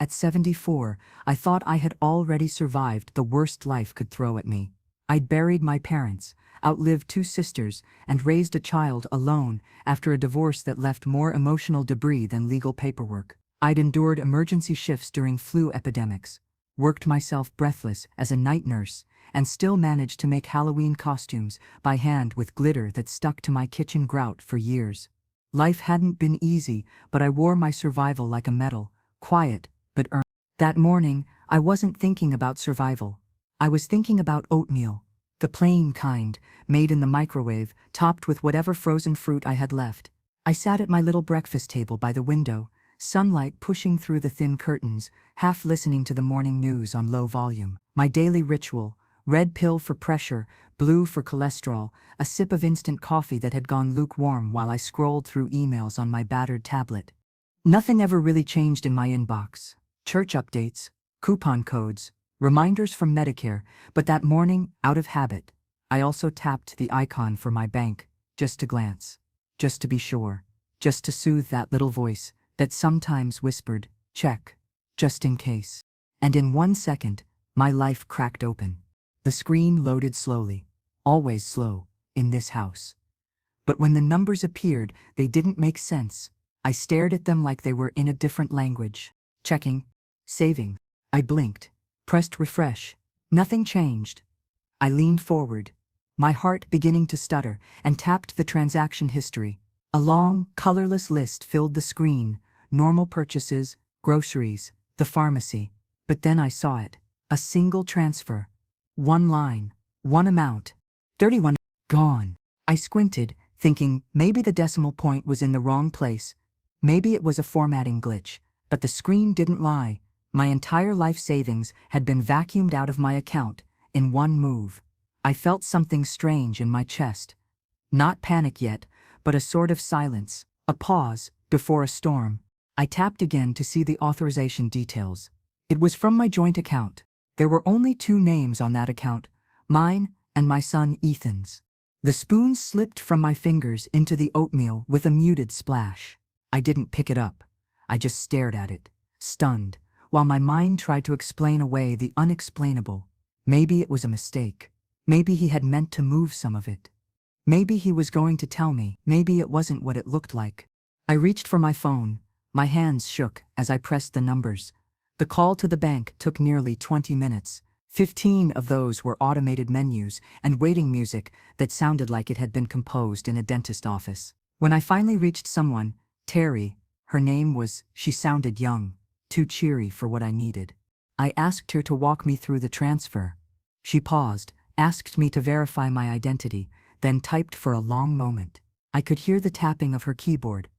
At 74, I thought I had already survived the worst life could throw at me. I'd buried my parents, outlived two sisters, and raised a child alone after a divorce that left more emotional debris than legal paperwork. I'd endured emergency shifts during flu epidemics, worked myself breathless as a night nurse, and still managed to make Halloween costumes by hand with glitter that stuck to my kitchen grout for years. Life hadn't been easy, but I wore my survival like a medal, quiet but earned. That morning, I wasn't thinking about survival. I was thinking about oatmeal, the plain kind, made in the microwave, topped with whatever frozen fruit I had left. I sat at my little breakfast table by the window, sunlight pushing through the thin curtains, half listening to the morning news on low volume. My daily ritual: red pill for pressure, blue for cholesterol, a sip of instant coffee that had gone lukewarm while I scrolled through emails on my battered tablet. Nothing ever really changed in my inbox. Church updates, coupon codes, reminders from Medicare, but that morning, out of habit, I also tapped the icon for my bank, just to glance, just to be sure, just to soothe that little voice that sometimes whispered, check, just in case. And in 1 second, my life cracked open. The screen loaded slowly, always slow, in this house. But when the numbers appeared, they didn't make sense. I stared at them like they were in a different language. Checking, saving. I blinked, pressed refresh. Nothing changed. I leaned forward, my heart beginning to stutter, and tapped the transaction history. A long, colorless list filled the screen: normal purchases, groceries, the pharmacy. But then I saw it. A single transfer. One line, one amount. 31. Gone. I squinted, thinking maybe the decimal point was in the wrong place. Maybe it was a formatting glitch. But the screen didn't lie. My entire life savings had been vacuumed out of my account in one move. I felt something strange in my chest. Not panic yet, but a sort of silence, a pause before a storm. I tapped again to see the authorization details. It was from my joint account. There were only 2 names on that account, mine and my son Ethan's. The spoon slipped from my fingers into the oatmeal with a muted splash. I didn't pick it up. I just stared at it, stunned, while my mind tried to explain away the unexplainable. Maybe it was a mistake. Maybe he had meant to move some of it. Maybe he was going to tell me. Maybe it wasn't what it looked like. I reached for my phone. My hands shook as I pressed the numbers. The call to the bank took nearly 20 minutes. 15 of those were automated menus and waiting music that sounded like it had been composed in a dentist office. When I finally reached someone, Terry, her name was, she sounded young, too cheery for what I needed. I asked her to walk me through the transfer. She paused, asked me to verify my identity, then typed for a long moment. I could hear the tapping of her keyboard.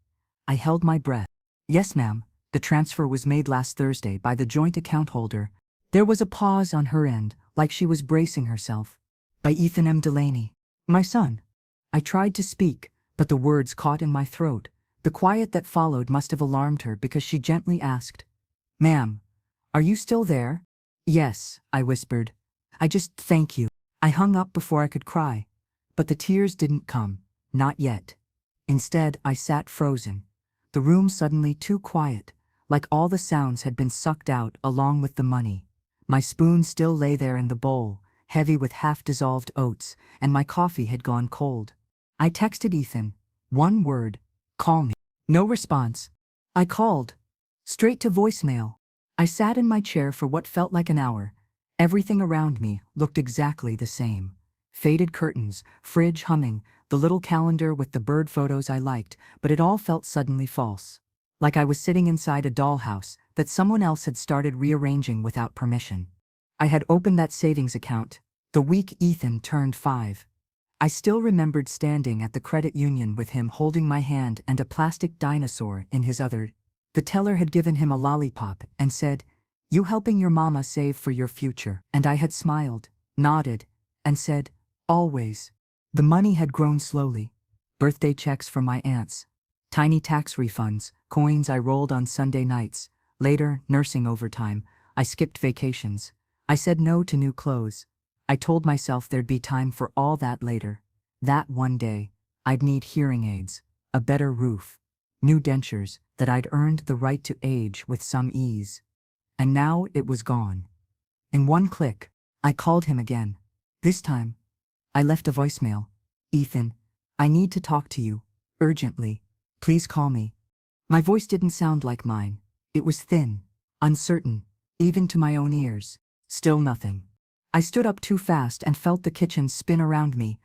I held my breath. Yes, ma'am. The transfer was made last Thursday by the joint account holder. There was a pause on her end, like she was bracing herself. By Ethan M. Delaney. My son. I tried to speak, but the words caught in my throat. The quiet that followed must have alarmed her because she gently asked, "Ma'am, are you still there?" "Yes," I whispered. Thank you." I hung up before I could cry. But the tears didn't come. Not yet. Instead, I sat frozen. The room suddenly too quiet, like all the sounds had been sucked out along with the money. My spoon still lay there in the bowl, heavy with half-dissolved oats, and my coffee had gone cold. I texted Ethan. One word: call me. No response. I called. Straight to voicemail. I sat in my chair for what felt like an hour. Everything around me looked exactly the same. Faded curtains, fridge humming, the little calendar with the bird photos I liked, but it all felt suddenly false. Like I was sitting inside a dollhouse that someone else had started rearranging without permission. I had opened that savings account the week Ethan turned 5. I still remembered standing at the credit union with him holding my hand and a plastic dinosaur in his other. The teller had given him a lollipop and said, "You helping your mama save for your future." And I had smiled, nodded, and said, "Always." The money had grown slowly. Birthday checks from my aunts, tiny tax refunds, coins I rolled on Sunday nights. Later, nursing overtime. I skipped vacations. I said no to new clothes. I told myself there'd be time for all that later. That one day, I'd need hearing aids, a better roof, new dentures, that I'd earned the right to age with some ease. and now it was gone. In one click, I called him again. This time, I left a voicemail. Ethan, I need to talk to you, urgently. Please call me. My voice didn't sound like mine. It was thin, uncertain, even to my own ears. Still nothing. I stood up too fast and felt the kitchen spin around me.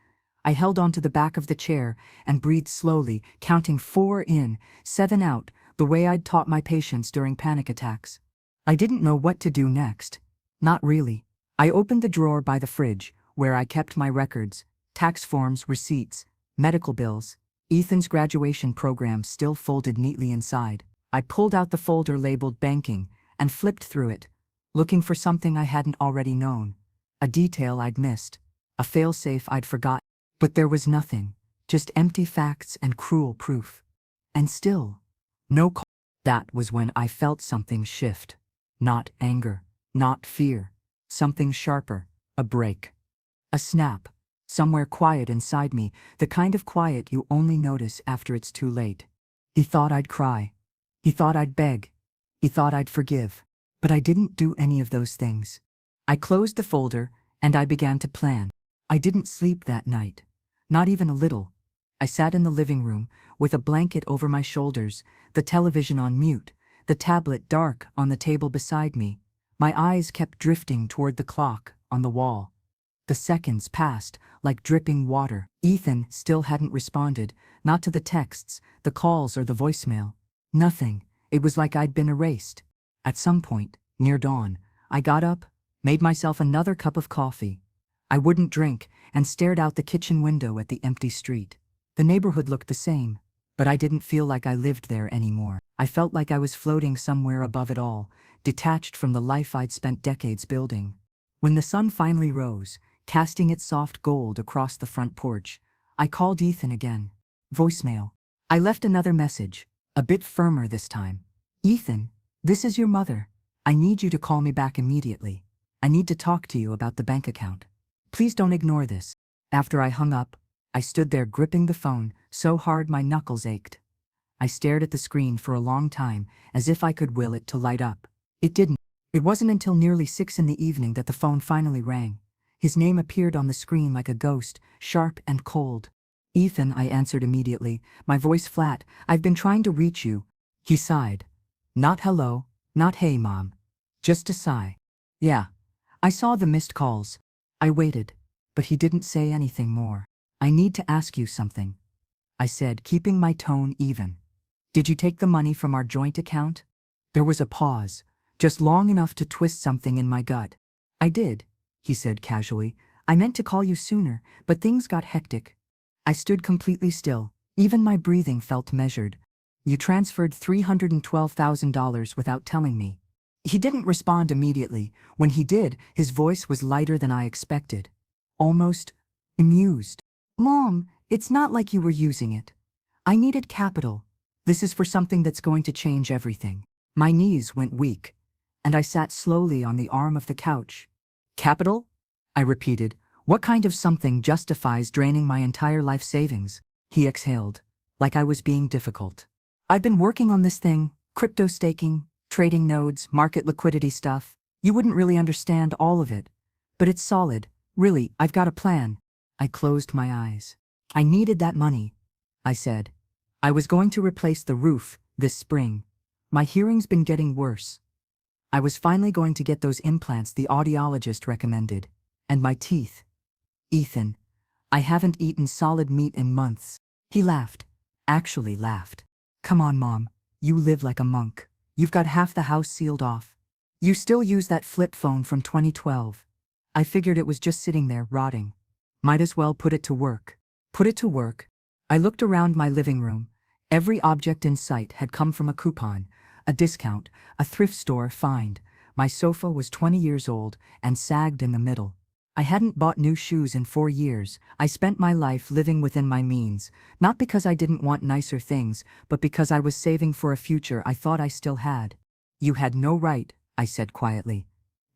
I held onto the back of the chair and breathed slowly, counting 4 in, 7 out, the way I'd taught my patients during panic attacks. I didn't know what to do next. Not really. I opened the drawer by the fridge, where I kept my records, tax forms, receipts, medical bills. Ethan's graduation program still folded neatly inside. I pulled out the folder labeled banking and flipped through it, looking for something I hadn't already known, a detail I'd missed, a failsafe I'd forgotten. But there was nothing, just empty facts and cruel proof. And still, no call. That was when I felt something shift. Not anger, not fear. Something sharper, a break. A snap, somewhere quiet inside me, the kind of quiet you only notice after it's too late. He thought I'd cry. He thought I'd beg. He thought I'd forgive. But I didn't do any of those things. I closed the folder, and I began to plan. I didn't sleep that night. Not even a little. I sat in the living room, with a blanket over my shoulders, the television on mute, the tablet dark on the table beside me. My eyes kept drifting toward the clock on the wall. The seconds passed like dripping water. Ethan still hadn't responded, not to the texts, the calls, or the voicemail. Nothing. It was like I'd been erased. At some point, near dawn, I got up, made myself another cup of coffee. I wouldn't drink, and stared out the kitchen window at the empty street. The neighborhood looked the same, but I didn't feel like I lived there anymore. I felt like I was floating somewhere above it all, detached from the life I'd spent decades building. When the sun finally rose, casting its soft gold across the front porch, I called Ethan again. Voicemail. I left another message, a bit firmer this time. Ethan, this is your mother. I need you to call me back immediately. I need to talk to you about the bank account. Please don't ignore this. After I hung up, I stood there gripping the phone so hard my knuckles ached. I stared at the screen for a long time, as if I could will it to light up. It didn't. It wasn't until nearly 6 in the evening that the phone finally rang. His name appeared on the screen like a ghost, sharp and cold. Ethan, I answered immediately, my voice flat. I've been trying to reach you. He sighed. Not hello, not hey mom. Just a sigh. Yeah. I saw the missed calls. I waited, but he didn't say anything more. I need to ask you something, I said, keeping my tone even. Did you take the money from our joint account? There was a pause, just long enough to twist something in my gut. I did, he said casually. I meant to call you sooner, but things got hectic. I stood completely still. Even my breathing felt measured. You transferred $312,000 without telling me. He didn't respond immediately. When he did, his voice was lighter than I expected. Almost amused. Mom, it's not like you were using it. I needed capital. This is for something that's going to change everything. My knees went weak, and I sat slowly on the arm of the couch. Capital? I repeated. What kind of something justifies draining my entire life savings? He exhaled, like I was being difficult. I've been working on this thing, crypto staking, trading nodes, market liquidity stuff. You wouldn't really understand all of it. But it's solid. Really, I've got a plan. I closed my eyes. I needed that money, I said. I was going to replace the roof this spring. My hearing's been getting worse. I was finally going to get those implants the audiologist recommended. And my teeth. Ethan, I haven't eaten solid meat in months. He laughed. Actually laughed. Come on, Mom. You live like a monk. You've got half the house sealed off. You still use that flip phone from 2012. I figured it was just sitting there, rotting. Might as well put it to work. Put it to work. I looked around my living room. Every object in sight had come from a coupon, a discount, a thrift store find. My sofa was 20 years old and sagged in the middle. I hadn't bought new shoes in 4 years. I spent my life living within my means, not because I didn't want nicer things, but because I was saving for a future I thought I still had. You had no right, I said quietly.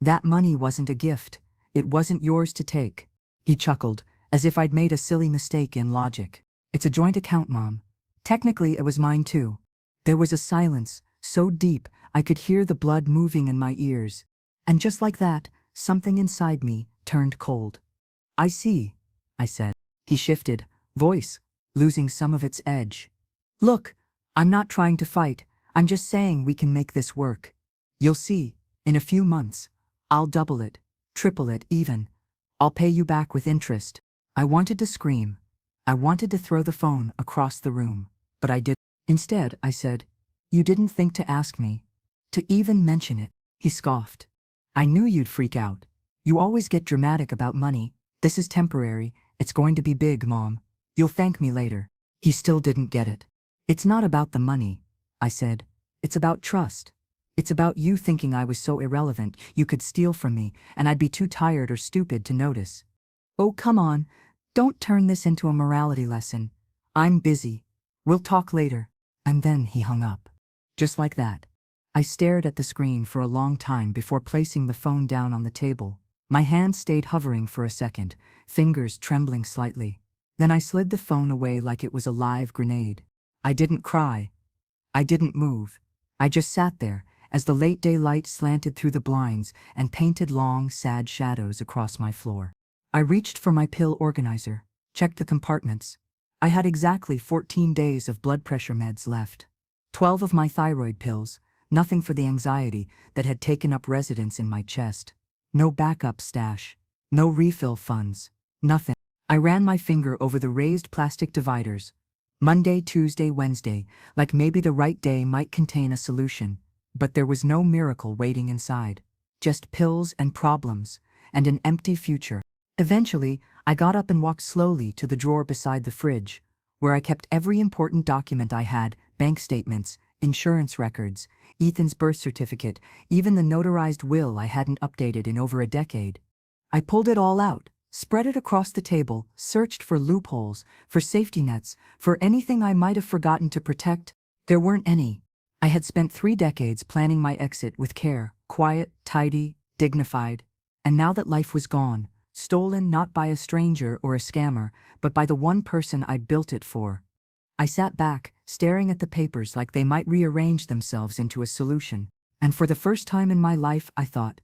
That money wasn't a gift. It wasn't yours to take. He chuckled, as if I'd made a silly mistake in logic. It's a joint account, Mom. Technically, it was mine too. There was a silence, so deep, I could hear the blood moving in my ears. And just like that, something inside me turned cold. I see, I said. He shifted, voice losing some of its edge. Look, I'm not trying to fight, I'm just saying we can make this work. You'll see, in a few months, I'll double it, triple it even. I'll pay you back with interest. I wanted to scream. I wanted to throw the phone across the room, but I didn't. Instead, I said, "You didn't think to ask me, to even mention it." He scoffed. "I knew you'd freak out. You always get dramatic about money. This is temporary, it's going to be big, Mom. You'll thank me later." He still didn't get it. "It's not about the money," I said. "It's about trust. It's about you thinking I was so irrelevant you could steal from me and I'd be too tired or stupid to notice. Oh, come on, don't turn this into a morality lesson. I'm busy. We'll talk later." And then he hung up. Just like that. I stared at the screen for a long time before placing the phone down on the table. My hand stayed hovering for a second, fingers trembling slightly. Then I slid the phone away like it was a live grenade. I didn't cry. I didn't move. I just sat there, as the late daylight slanted through the blinds and painted long, sad shadows across my floor. I reached for my pill organizer, checked the compartments. I had exactly 14 days of blood pressure meds left. 12 of my thyroid pills, nothing for the anxiety that had taken up residence in my chest. No backup stash. No refill funds. Nothing. I ran my finger over the raised plastic dividers. Monday, Tuesday, Wednesday, like maybe the right day might contain a solution. But there was no miracle waiting inside. Just pills and problems, and an empty future. Eventually, I got up and walked slowly to the drawer beside the fridge, where I kept every important document I had: bank statements, insurance records, Ethan's birth certificate, even the notarized will I hadn't updated in over a decade. I pulled it all out, spread it across the table, searched for loopholes, for safety nets, for anything I might have forgotten to protect. There weren't any. I had spent 3 decades planning my exit with care, quiet, tidy, dignified. And now that life was gone, stolen not by a stranger or a scammer, but by the one person I'd built it for, I sat back, staring at the papers like they might rearrange themselves into a solution. And for the first time in my life, I thought,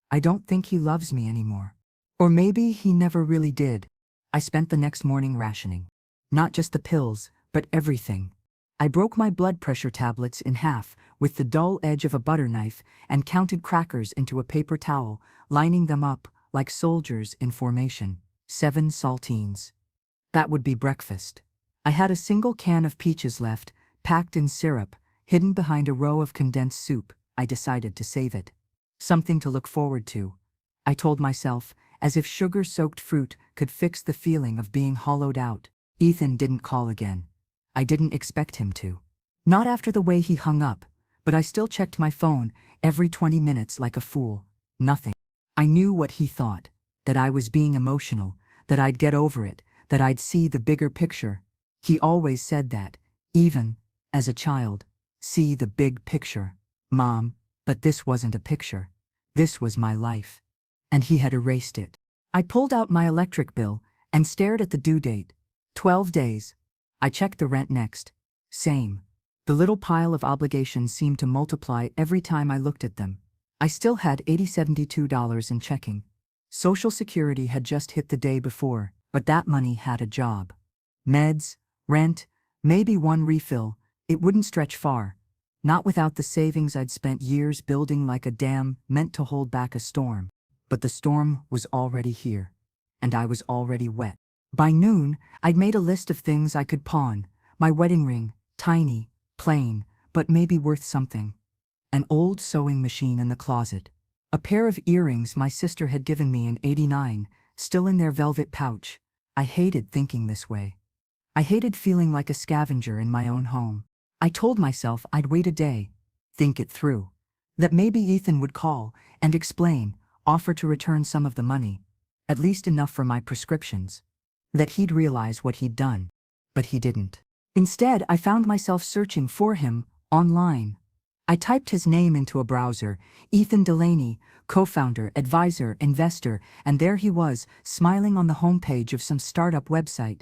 I don't think he loves me anymore. Or maybe he never really did. I spent the next morning rationing. Not just the pills, but everything. I broke my blood pressure tablets in half with the dull edge of a butter knife and counted crackers into a paper towel, lining them up like soldiers in formation. 7 saltines. That would be breakfast. I had a single can of peaches left, packed in syrup, hidden behind a row of condensed soup. I decided to save it. Something to look forward to, I told myself, as if sugar-soaked fruit could fix the feeling of being hollowed out. Ethan didn't call again. I didn't expect him to. Not after the way he hung up, but I still checked my phone every 20 minutes like a fool. Nothing. I knew what he thought, that I was being emotional, that I'd get over it, that I'd see the bigger picture. He always said that, even as a child. See the big picture, Mom, but this wasn't a picture. This was my life. And he had erased it. I pulled out my electric bill and stared at the due date. 12 days. I checked the rent next. Same. The little pile of obligations seemed to multiply every time I looked at them. I still had $72 in checking. Social Security had just hit the day before, but that money had a job. Meds, rent, maybe one refill. It wouldn't stretch far. Not without the savings I'd spent years building like a dam meant to hold back a storm. But the storm was already here, and I was already wet. By noon, I'd made a list of things I could pawn. My wedding ring, tiny, plain, but maybe worth something. An old sewing machine in the closet. A pair of earrings my sister had given me in '89, still in their velvet pouch. I hated thinking this way. I hated feeling like a scavenger in my own home. I told myself I'd wait a day, think it through. That maybe Ethan would call and explain, offer to return some of the money, at least enough for my prescriptions. That he'd realize what he'd done. But he didn't. Instead, I found myself searching for him online. I typed his name into a browser, Ethan Delaney, co-founder, advisor, investor, and there he was, smiling on the homepage of some startup website.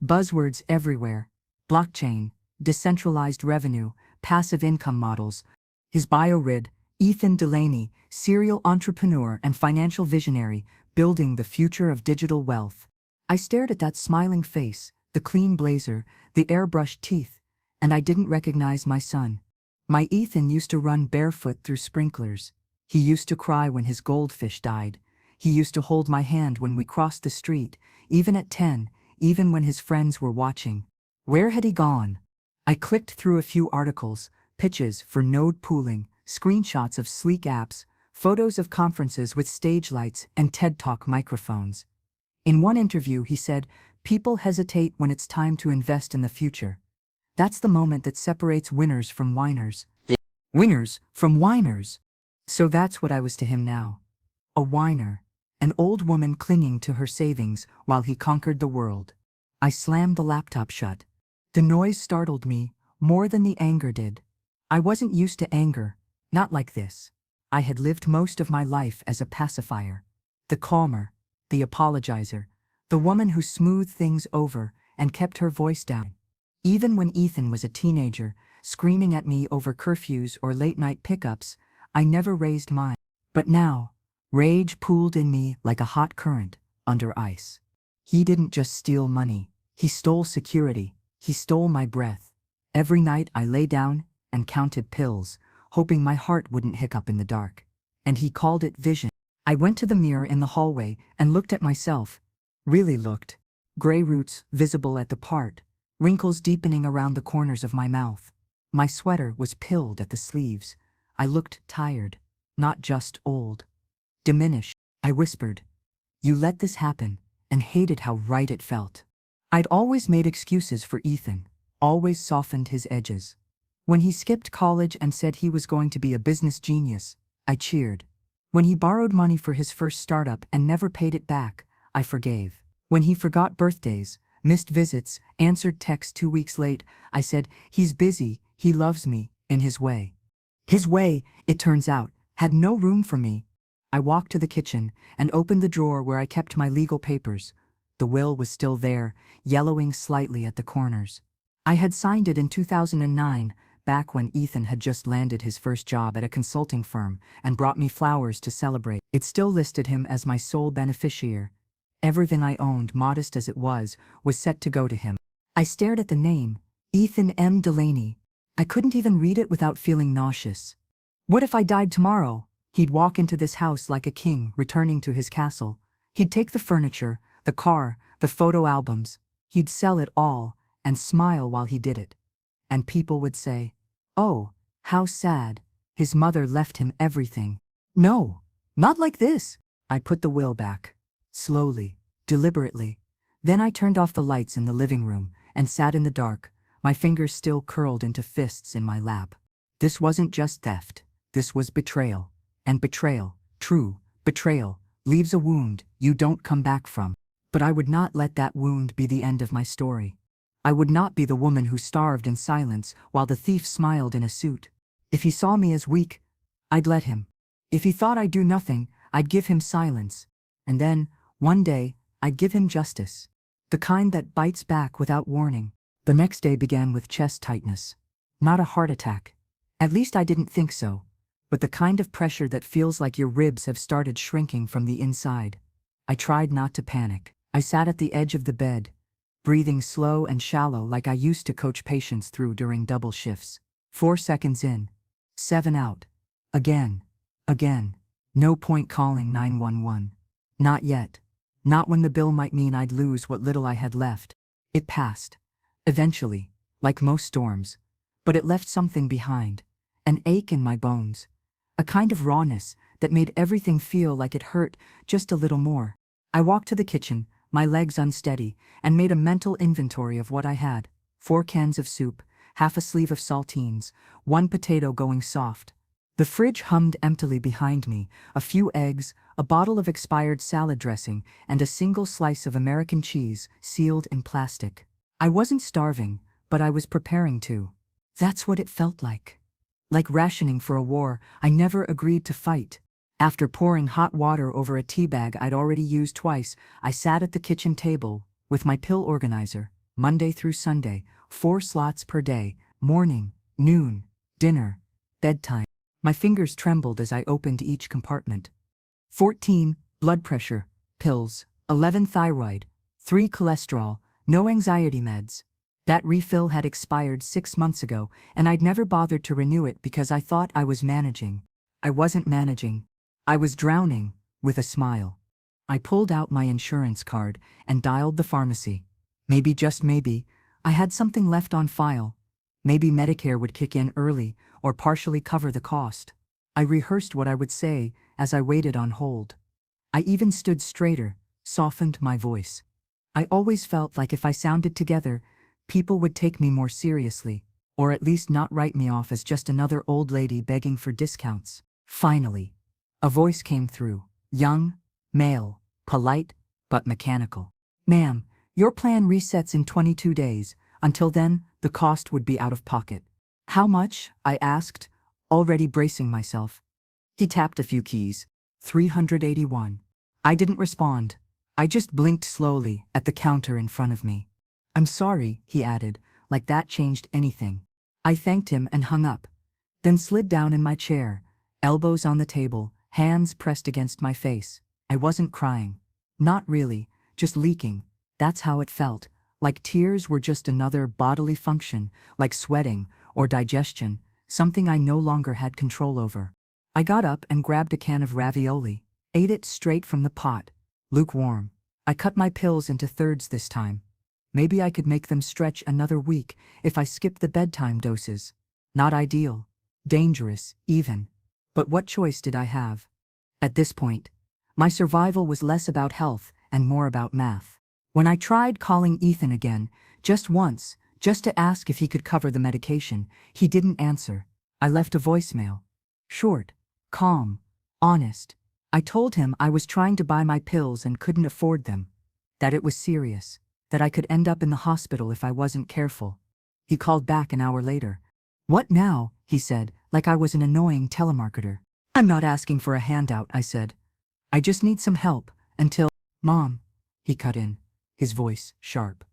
Buzzwords everywhere. Blockchain, decentralized revenue, passive income models. His bio read, Ethan Delaney, serial entrepreneur and financial visionary, building the future of digital wealth. I stared at that smiling face, the clean blazer, the airbrushed teeth, and I didn't recognize my son. My Ethan used to run barefoot through sprinklers. He used to cry when his goldfish died. He used to hold my hand when we crossed the street, even at 10, even when his friends were watching. Where had he gone? I clicked through a few articles, pitches for node pooling, screenshots of sleek apps, photos of conferences with stage lights and TED Talk microphones. In one interview he said, "People hesitate when it's time to invest in the future. That's the moment that separates winners from whiners." Winners from whiners. So that's what I was to him now. A whiner. An old woman clinging to her savings while he conquered the world. I slammed the laptop shut. The noise startled me more than the anger did. I wasn't used to anger, not like this. I had lived most of my life as a pacifier. The calmer, the apologizer, the woman who smoothed things over and kept her voice down. Even when Ethan was a teenager, screaming at me over curfews or late-night pickups, I never raised mine. But now, rage pooled in me like a hot current under ice. He didn't just steal money. He stole security. He stole my breath. Every night I lay down and counted pills, hoping my heart wouldn't hiccup in the dark. And he called it vision. I went to the mirror in the hallway and looked at myself. Really looked. Gray roots visible at the part, wrinkles deepening around the corners of my mouth. My sweater was pilled at the sleeves. I looked tired, not just old. Diminished. I whispered, "You let this happen," and hated how right it felt. I'd always made excuses for Ethan, always softened his edges. When he skipped college and said he was going to be a business genius, I cheered. When he borrowed money for his first startup and never paid it back, I forgave. When he forgot birthdays, missed visits, answered texts 2 weeks late, I said, "He's busy, he loves me, in his way." His way, it turns out, had no room for me. I walked to the kitchen and opened the drawer where I kept my legal papers. The will was still there, yellowing slightly at the corners. I had signed it in 2009, back when Ethan had just landed his first job at a consulting firm and brought me flowers to celebrate. It still listed him as my sole beneficiary. Everything I owned, modest as it was set to go to him. I stared at the name, Ethan M. Delaney. I couldn't even read it without feeling nauseous. What if I died tomorrow? He'd walk into this house like a king returning to his castle. He'd take the furniture, the car, the photo albums. He'd sell it all and smile while he did it. And people would say, "Oh, how sad. His mother left him everything." No, not like this. I put the will back. Slowly, deliberately. Then I turned off the lights in the living room and sat in the dark, my fingers still curled into fists in my lap. This wasn't just theft. This was betrayal. And betrayal, true betrayal, leaves a wound you don't come back from. But I would not let that wound be the end of my story. I would not be the woman who starved in silence while the thief smiled in a suit. If he saw me as weak, I'd let him. If he thought I'd do nothing, I'd give him silence. And then, one day, I'd give him justice. The kind that bites back without warning. The next day began with chest tightness. Not a heart attack. At least I didn't think so. But the kind of pressure that feels like your ribs have started shrinking from the inside. I tried not to panic. I sat at the edge of the bed, breathing slow and shallow like I used to coach patients through during double shifts. 4 seconds in. 7 out. Again. Again. No point calling 911. Not yet. Not when the bill might mean I'd lose what little I had left. It passed. Eventually, like most storms. But it left something behind. An ache in my bones. A kind of rawness that made everything feel like it hurt just a little more. I walked to the kitchen, my legs unsteady, and made a mental inventory of what I had. 4 cans of soup, half a sleeve of saltines, 1 potato going soft. The fridge hummed emptily behind me, a few eggs, a bottle of expired salad dressing, and a single slice of American cheese sealed in plastic. I wasn't starving, but I was preparing to. That's what it felt like. Like rationing for a war I never agreed to fight. After pouring hot water over a tea bag I'd already used twice, I sat at the kitchen table with my pill organizer, Monday through Sunday, 4 slots per day, morning, noon, dinner, bedtime. My fingers trembled as I opened each compartment. 14, blood pressure, pills, 11 thyroid, 3 cholesterol, no anxiety meds. That refill had expired 6 months ago, and I'd never bothered to renew it because I thought I was managing. I wasn't managing. I was drowning, with a smile. I pulled out my insurance card and dialed the pharmacy. Maybe, just maybe, I had something left on file. Maybe Medicare would kick in early or partially cover the cost. I rehearsed what I would say as I waited on hold. I even stood straighter, softened my voice. I always felt like if I sounded together, people would take me more seriously, or at least not write me off as just another old lady begging for discounts. Finally, a voice came through, young, male, polite, but mechanical. Ma'am, your plan resets in 22 days. Until then, the cost would be out of pocket. How much? I asked, already bracing myself. He tapped a few keys. 381. I didn't respond. I just blinked slowly at the counter in front of me. I'm sorry, he added, like that changed anything. I thanked him and hung up, then slid down in my chair, elbows on the table, hands pressed against my face. I wasn't crying. Not really, just leaking. That's how it felt, like tears were just another bodily function, like sweating or digestion, something I no longer had control over. I got up and grabbed a can of ravioli, ate it straight from the pot, lukewarm. I cut my pills into thirds this time. Maybe I could make them stretch another week if I skipped the bedtime doses. Not ideal. Dangerous, even. But what choice did I have? At this point, my survival was less about health and more about math. When I tried calling Ethan again, just once, just to ask if he could cover the medication, he didn't answer. I left a voicemail. Short, calm, honest. I told him I was trying to buy my pills and couldn't afford them. That it was serious. That I could end up in the hospital if I wasn't careful. He called back an hour later. What now? He said, like I was an annoying telemarketer. I'm not asking for a handout, I said. I just need some help, until… Mom, he cut in, his voice sharp.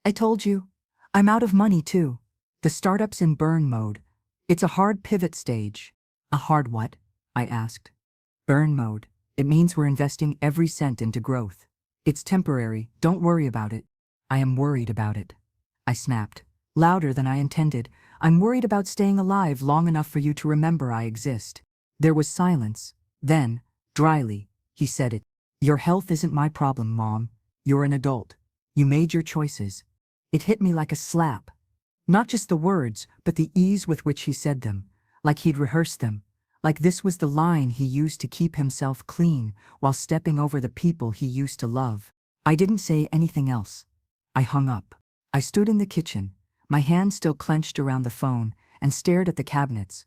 I told you. I'm out of money too. The startup's in burn mode. It's a hard pivot stage. A hard what? I asked. Burn mode. It means we're investing every cent into growth. It's temporary, don't worry about it. I am worried about it. I snapped, louder than I intended. I'm worried about staying alive long enough for you to remember I exist. There was silence. Then, dryly, he said it. Your health isn't my problem, Mom. You're an adult. You made your choices. It hit me like a slap. Not just the words, but the ease with which he said them. Like he'd rehearsed them. Like this was the line he used to keep himself clean while stepping over the people he used to love. I didn't say anything else. I hung up. I stood in the kitchen, my hand still clenched around the phone, and stared at the cabinets.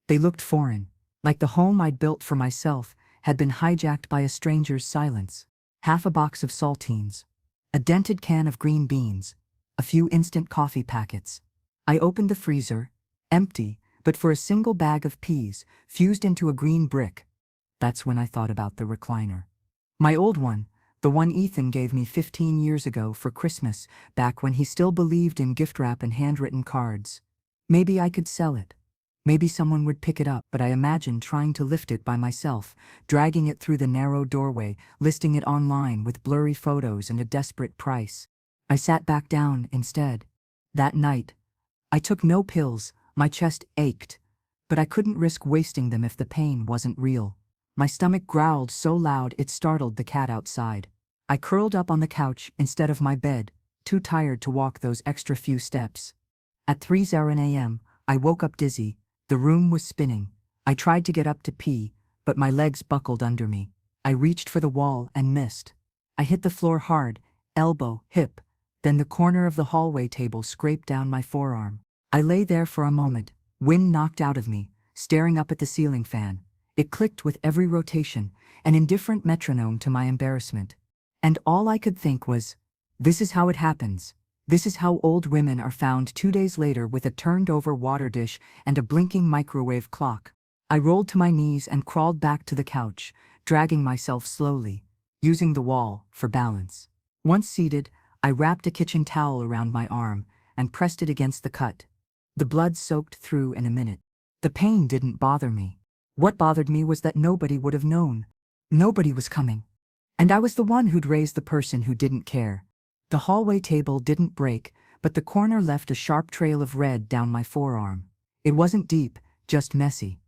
They looked foreign, like the home I'd built for myself had been hijacked by a stranger's silence. Half a box of saltines, a dented can of green beans, a few instant coffee packets. I opened the freezer, empty, but for a single bag of peas, fused into a green brick. That's when I thought about the recliner. My old one. The one Ethan gave me 15 years ago for Christmas, back when he still believed in gift wrap and handwritten cards. Maybe I could sell it. Maybe someone would pick it up, but I imagined trying to lift it by myself, dragging it through the narrow doorway, listing it online with blurry photos and a desperate price. I sat back down instead. That night, I took no pills, my chest ached, but I couldn't risk wasting them if the pain wasn't real. My stomach growled so loud it startled the cat outside. I curled up on the couch instead of my bed, too tired to walk those extra few steps. At 3:00 a.m., I woke up dizzy. The room was spinning. I tried to get up to pee, but my legs buckled under me. I reached for the wall and missed. I hit the floor hard, elbow, hip. Then the corner of the hallway table scraped down my forearm. I lay there for a moment, wind knocked out of me, staring up at the ceiling fan. It clicked with every rotation, an indifferent metronome to my embarrassment. And all I could think was, this is how it happens. This is how old women are found 2 days later with a turned-over water dish and a blinking microwave clock. I rolled to my knees and crawled back to the couch, dragging myself slowly, using the wall for balance. Once seated, I wrapped a kitchen towel around my arm and pressed it against the cut. The blood soaked through in a minute. The pain didn't bother me. What bothered me was that nobody would have known. Nobody was coming. And I was the one who'd raised the person who didn't care. The hallway table didn't break, but the corner left a sharp trail of red down my forearm. It wasn't deep, just messy.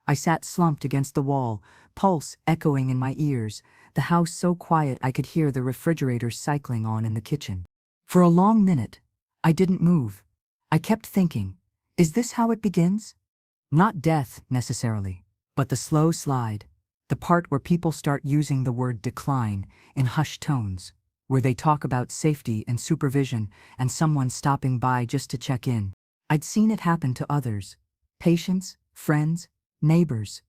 I sat slumped against the wall, pulse echoing in my ears, the house so quiet I could hear the refrigerator cycling on in the kitchen. For a long minute, I didn't move. I kept thinking, is this how it begins? Not death, necessarily, but the slow slide, the part where people start using the word decline in hushed tones, where they talk about safety and supervision and someone stopping by just to check in. I'd seen it happen to others, patients, friends, neighbors.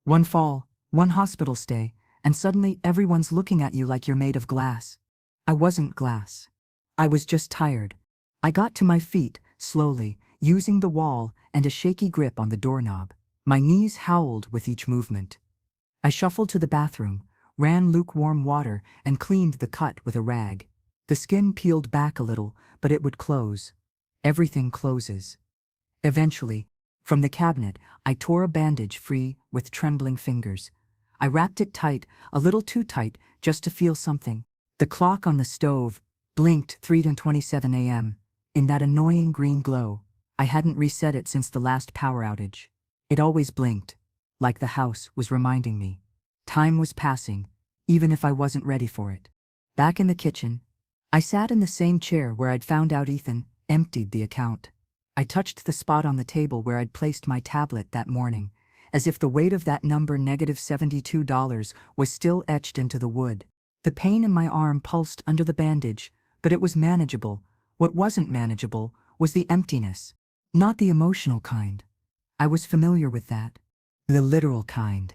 One fall, one hospital stay, and suddenly everyone's looking at you like you're made of glass. I wasn't glass. I was just tired. I got to my feet, slowly, using the wall and a shaky grip on the doorknob. My knees howled with each movement. I shuffled to the bathroom, ran lukewarm water, and cleaned the cut with a rag. The skin peeled back a little, but it would close. Everything closes. Eventually, from the cabinet, I tore a bandage free with trembling fingers. I wrapped it tight, a little too tight, just to feel something. The clock on the stove blinked 3:27 a.m. in that annoying green glow. I hadn't reset it since the last power outage. It always blinked, like the house was reminding me. Time was passing, even if I wasn't ready for it. Back in the kitchen, I sat in the same chair where I'd found out Ethan emptied the account. I touched the spot on the table where I'd placed my tablet that morning, as if the weight of that number -$72 was still etched into the wood. The pain in my arm pulsed under the bandage, but it was manageable. What wasn't manageable was the emptiness. Not the emotional kind. I was familiar with that. The literal kind.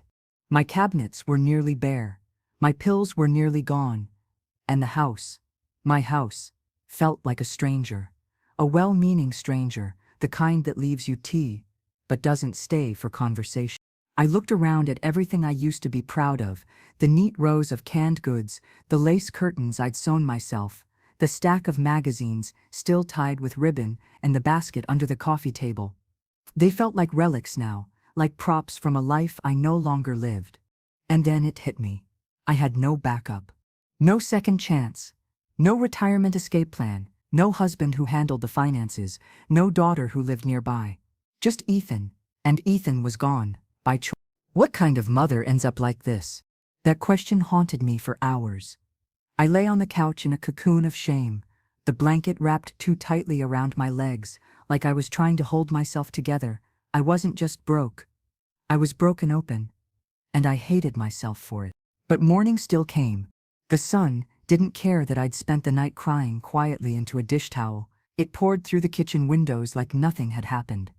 My cabinets were nearly bare. My pills were nearly gone. And the house, my house, felt like a stranger. A well-meaning stranger, the kind that leaves you tea, but doesn't stay for conversation. I looked around at everything I used to be proud of, the neat rows of canned goods, the lace curtains I'd sewn myself, the stack of magazines still tied with ribbon, and the basket under the coffee table. They felt like relics now, like props from a life I no longer lived. And then it hit me. I had no backup. No second chance. No retirement escape plan. No husband who handled the finances. No daughter who lived nearby. Just Ethan. And Ethan was gone, by choice. What kind of mother ends up like this? That question haunted me for hours. I lay on the couch in a cocoon of shame, the blanket wrapped too tightly around my legs, like I was trying to hold myself together. I wasn't just broke. I was broken open. And I hated myself for it. But morning still came. The sun didn't care that I'd spent the night crying quietly into a dish towel. It poured through the kitchen windows like nothing had happened.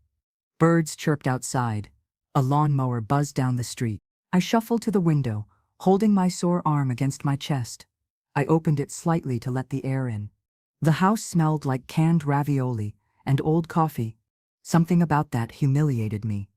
Birds chirped outside. A lawnmower buzzed down the street. I shuffled to the window, holding my sore arm against my chest. I opened it slightly to let the air in. The house smelled like canned ravioli and old coffee. Something about that humiliated me.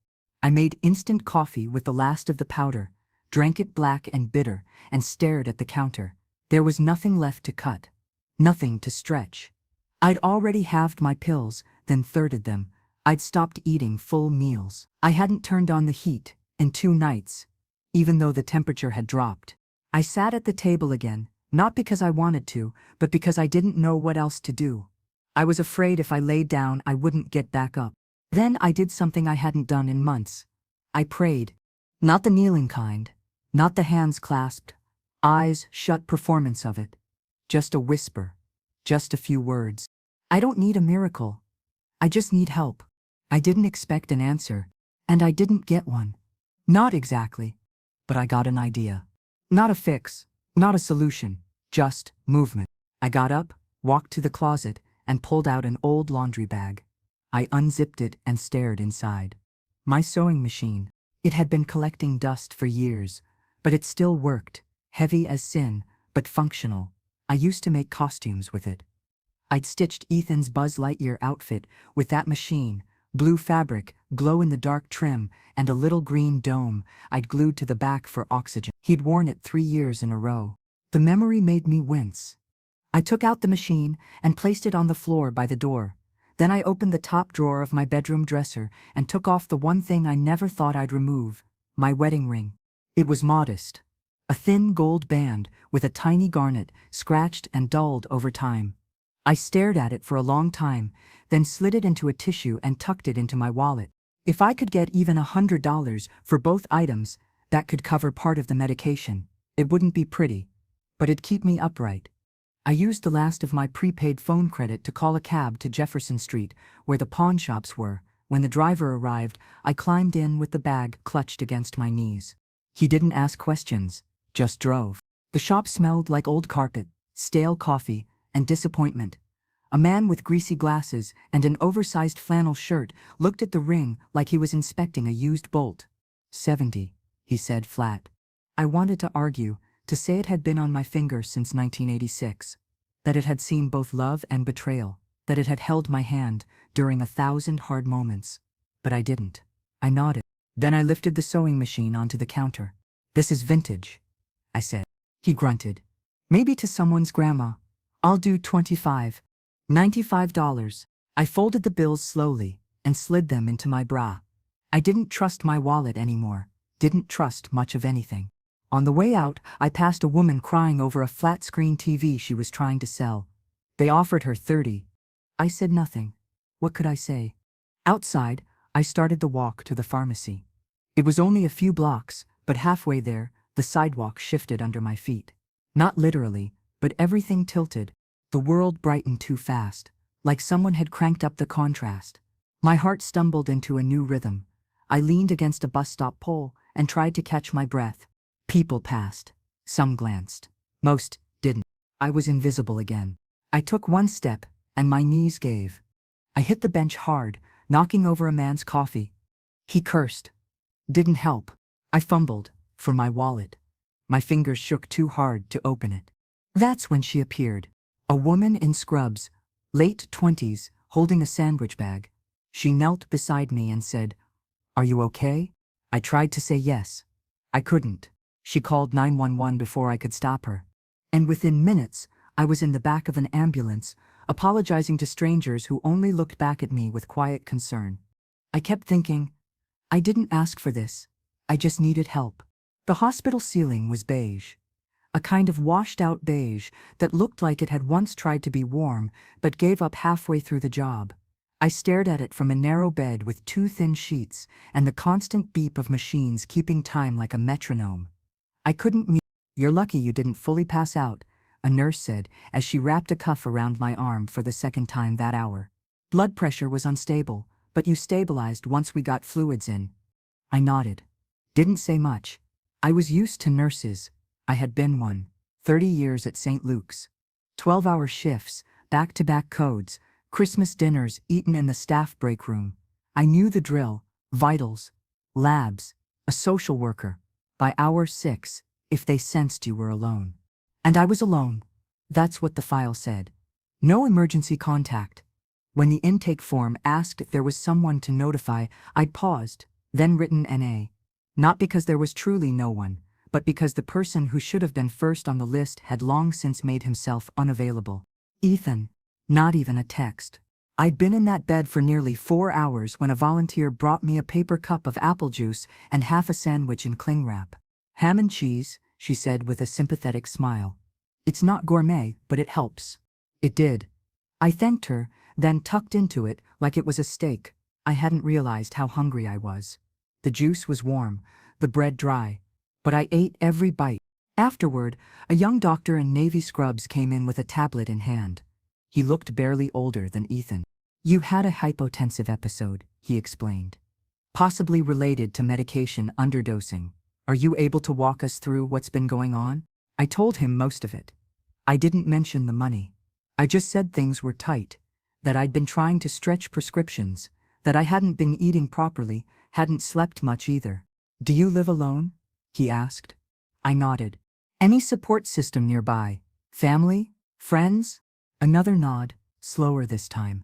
I made instant coffee with the last of the powder, drank it black and bitter, and stared at the counter. There was nothing left to cut. Nothing to stretch. I'd already halved my pills, then thirded them. I'd stopped eating full meals. I hadn't turned on the heat in 2 nights, even though the temperature had dropped. I sat at the table again, not because I wanted to, but because I didn't know what else to do. I was afraid if I laid down I wouldn't get back up. Then I did something I hadn't done in months. I prayed. Not the kneeling kind, not the hands clasped, eyes shut performance of it. Just a whisper, just a few words. I don't need a miracle. I just need help. I didn't expect an answer, and I didn't get one. Not exactly, but I got an idea. Not a fix, not a solution, just movement. I got up, walked to the closet, and pulled out an old laundry bag. I unzipped it and stared inside. My sewing machine. It had been collecting dust for years, but it still worked, heavy as sin, but functional. I used to make costumes with it. I'd stitched Ethan's Buzz Lightyear outfit with that machine, blue fabric, glow-in-the-dark trim, and a little green dome I'd glued to the back for oxygen. He'd worn it 3 years in a row. The memory made me wince. I took out the machine and placed it on the floor by the door. Then I opened the top drawer of my bedroom dresser and took off the one thing I never thought I'd remove, My wedding ring. It was modest. A thin gold band with a tiny garnet, scratched and dulled over time. I stared at it for a long time, then slid it into a tissue and tucked it into my wallet. If I could get even $100 for both items, that could cover part of the medication. It wouldn't be pretty, but it'd keep me upright. I used the last of my prepaid phone credit to call a cab to Jefferson Street, where the pawn shops were. When the driver arrived, I climbed in with the bag clutched against my knees. He didn't ask questions, just drove. The shop smelled like old carpet, stale coffee, and disappointment. A man with greasy glasses and an oversized flannel shirt looked at the ring like he was inspecting a used bolt. 70, he said flat. I wanted to argue, to say it had been on my finger since 1986, that it had seen both love and betrayal, that it had held my hand during 1,000 hard moments. But I didn't. I nodded. Then I lifted the sewing machine onto the counter. "This is vintage," I said. He grunted. "Maybe to someone's grandma. I'll do $95. I folded the bills slowly and slid them into my bra. I didn't trust my wallet anymore, didn't trust much of anything. On the way out, I passed a woman crying over a flat-screen TV she was trying to sell. They offered her 30. I said nothing. What could I say? Outside, I started the walk to the pharmacy. It was only a few blocks, but halfway there, the sidewalk shifted under my feet. Not literally, but everything tilted. The world brightened too fast, like someone had cranked up the contrast. My heart stumbled into a new rhythm. I leaned against a bus stop pole and tried to catch my breath. People passed. Some glanced. Most didn't. I was invisible again. I took one step, and my knees gave. I hit the bench hard, knocking over a man's coffee. He cursed. Didn't help. I fumbled for my wallet. My fingers shook too hard to open it. That's when she appeared. A woman in scrubs, late 20s, holding a sandwich bag. She knelt beside me and said, "Are you okay?" I tried to say yes. I couldn't. She called 911 before I could stop her. And within minutes, I was in the back of an ambulance, apologizing to strangers who only looked back at me with quiet concern. I kept thinking, I didn't ask for this. I just needed help. The hospital ceiling was beige. A kind of washed-out beige that looked like it had once tried to be warm but gave up halfway through the job. I stared at it from a narrow bed with two thin sheets and the constant beep of machines keeping time like a metronome. I couldn't mute. "You're lucky you didn't fully pass out," a nurse said as she wrapped a cuff around my arm for the second time that hour. "Blood pressure was unstable, but you stabilized once we got fluids in." I nodded. Didn't say much. I was used to nurses. I had been one. 30 years at St. Luke's. 12-hour shifts, back-to-back codes, Christmas dinners eaten in the staff break room. I knew the drill, vitals, labs, a social worker. By hour 6, if they sensed you were alone. And I was alone. That's what the file said. No emergency contact. When the intake form asked if there was someone to notify, I paused, then written NA. Not because there was truly no one, but because the person who should have been first on the list had long since made himself unavailable. Ethan. Not even a text. I'd been in that bed for nearly 4 hours when a volunteer brought me a paper cup of apple juice and half a sandwich in cling wrap. "Ham and cheese," she said with a sympathetic smile. "It's not gourmet, but it helps." It did. I thanked her, then tucked into it like it was a steak. I hadn't realized how hungry I was. The juice was warm, the bread dry, but I ate every bite. Afterward, a young doctor in navy scrubs came in with a tablet in hand. He looked barely older than Ethan. "You had a hypotensive episode," he explained. "Possibly related to medication underdosing. Are you able to walk us through what's been going on?" I told him most of it. I didn't mention the money. I just said things were tight, that I'd been trying to stretch prescriptions, that I hadn't been eating properly, hadn't slept much either. "Do you live alone?" he asked. I nodded. "Any support system nearby? Family? Friends?" Another nod, slower this time.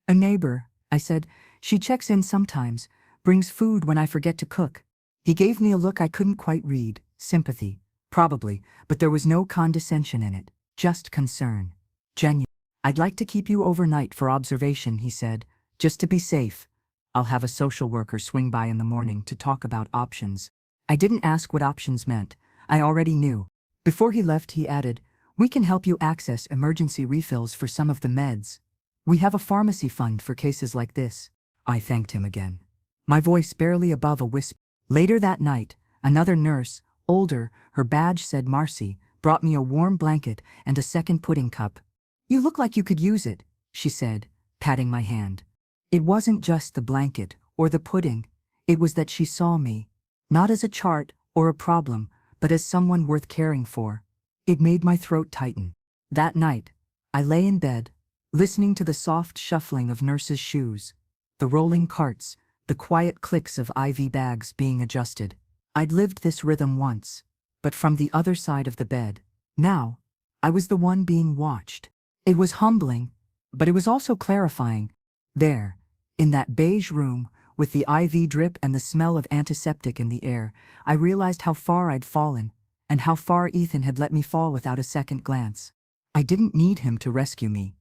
"A neighbor," I said. "She checks in sometimes, brings food when I forget to cook." He gave me a look I couldn't quite read. Sympathy, probably, but there was no condescension in it, just concern. "Genuine. I'd like to keep you overnight for observation," he said, "just to be safe. I'll have a social worker swing by in the morning to talk about options." I didn't ask what options meant. I already knew. Before he left, he added, "We can help you access emergency refills for some of the meds. We have a pharmacy fund for cases like this." I thanked him again, my voice barely above a whisper. Later that night, another nurse, older, her badge said Marcy, brought me a warm blanket and a second pudding cup. "You look like you could use it," she said, patting my hand. It wasn't just the blanket or the pudding. It was that she saw me, not as a chart or a problem, but as someone worth caring for. It made my throat tighten. That night, I lay in bed, listening to the soft shuffling of nurses' shoes, the rolling carts, the quiet clicks of IV bags being adjusted. I'd lived this rhythm once, but from the other side of the bed. Now, I was the one being watched. It was humbling, but it was also clarifying. There, in that beige room, with the IV drip and the smell of antiseptic in the air, I realized how far I'd fallen, and how far Ethan had let me fall without a second glance. I didn't need him to rescue me.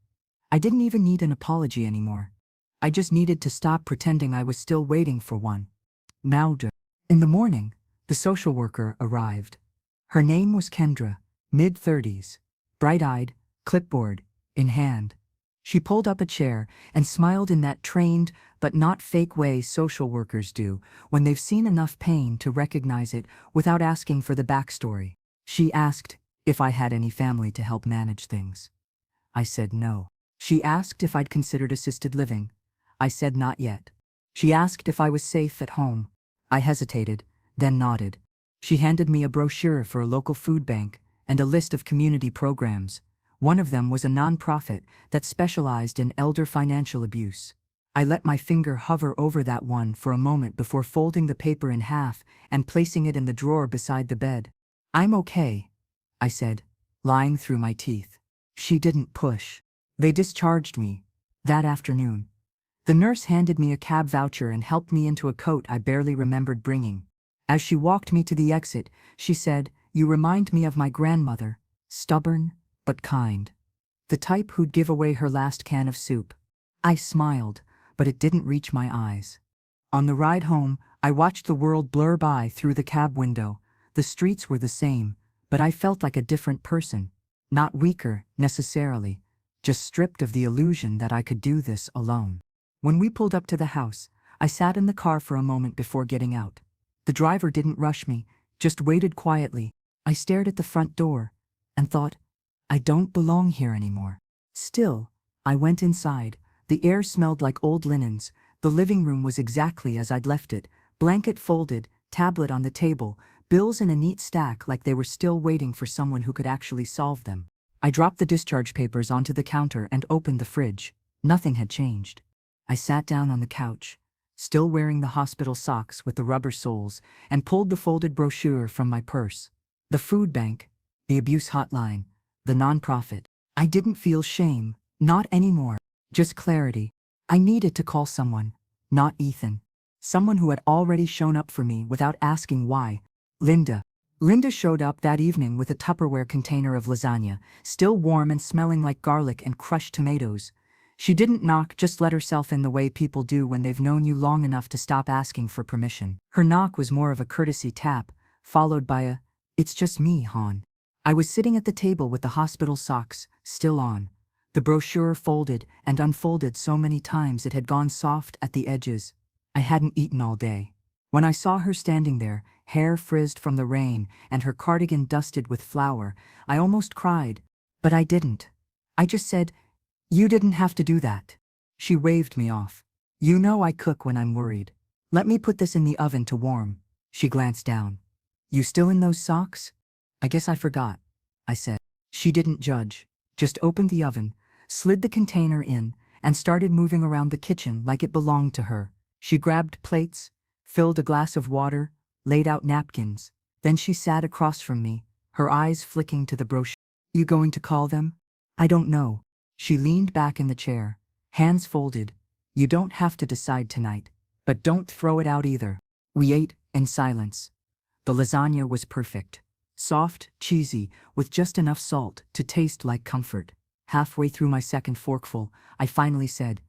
I didn't even need an apology anymore. I just needed to stop pretending I was still waiting for one. In the morning, the social worker arrived. Her name was Kendra, mid-30s, bright-eyed, clipboard in hand. She pulled up a chair and smiled in that trained but not fake way social workers do when they've seen enough pain to recognize it without asking for the backstory. She asked if I had any family to help manage things. I said no. She asked if I'd considered assisted living. I said not yet. She asked if I was safe at home. I hesitated, then nodded. She handed me a brochure for a local food bank and a list of community programs. One of them was a nonprofit that specialized in elder financial abuse. I let my finger hover over that one for a moment before folding the paper in half and placing it in the drawer beside the bed. "I'm okay," I said, lying through my teeth. She didn't push. They discharged me that afternoon. The nurse handed me a cab voucher and helped me into a coat I barely remembered bringing. As she walked me to the exit, she said, "You remind me of my grandmother, stubborn but kind. The type who'd give away her last can of soup." I smiled, but it didn't reach my eyes. On the ride home, I watched the world blur by through the cab window. The streets were the same, but I felt like a different person. Not weaker, necessarily, just stripped of the illusion that I could do this alone. When we pulled up to the house, I sat in the car for a moment before getting out. The driver didn't rush me, just waited quietly. I stared at the front door and thought, I don't belong here anymore. Still, I went inside. The air smelled like old linens. The living room was exactly as I'd left it, blanket folded, tablet on the table, bills in a neat stack like they were still waiting for someone who could actually solve them. I dropped the discharge papers onto the counter and opened the fridge. Nothing had changed. I sat down on the couch, still wearing the hospital socks with the rubber soles, and pulled the folded brochure from my purse. The food bank, the abuse hotline, the nonprofit. I didn't feel shame, not anymore, just clarity. I needed to call someone, not Ethan. Someone who had already shown up for me without asking why. Linda. Linda showed up that evening with a Tupperware container of lasagna, still warm and smelling like garlic and crushed tomatoes. She didn't knock, just let herself in the way people do when they've known you long enough to stop asking for permission. Her knock was more of a courtesy tap, followed by a, "It's just me, hon." I was sitting at the table with the hospital socks still on, the brochure folded and unfolded so many times it had gone soft at the edges. I hadn't eaten all day. When I saw her standing there, hair frizzed from the rain and her cardigan dusted with flour, I almost cried. But I didn't. I just said, "You didn't have to do that." She waved me off. "You know I cook when I'm worried. Let me put this in the oven to warm." She glanced down. "You still in those socks?" "I guess I forgot," I said. She didn't judge, just opened the oven, slid the container in, and started moving around the kitchen like it belonged to her. She grabbed plates, filled a glass of water, laid out napkins. Then she sat across from me, her eyes flicking to the brochure. "You going to call them?" "I don't know." She leaned back in the chair, hands folded. "You don't have to decide tonight, but don't throw it out either." We ate in silence. The lasagna was perfect. Soft, cheesy, with just enough salt to taste like comfort. Halfway through my second forkful, I finally said,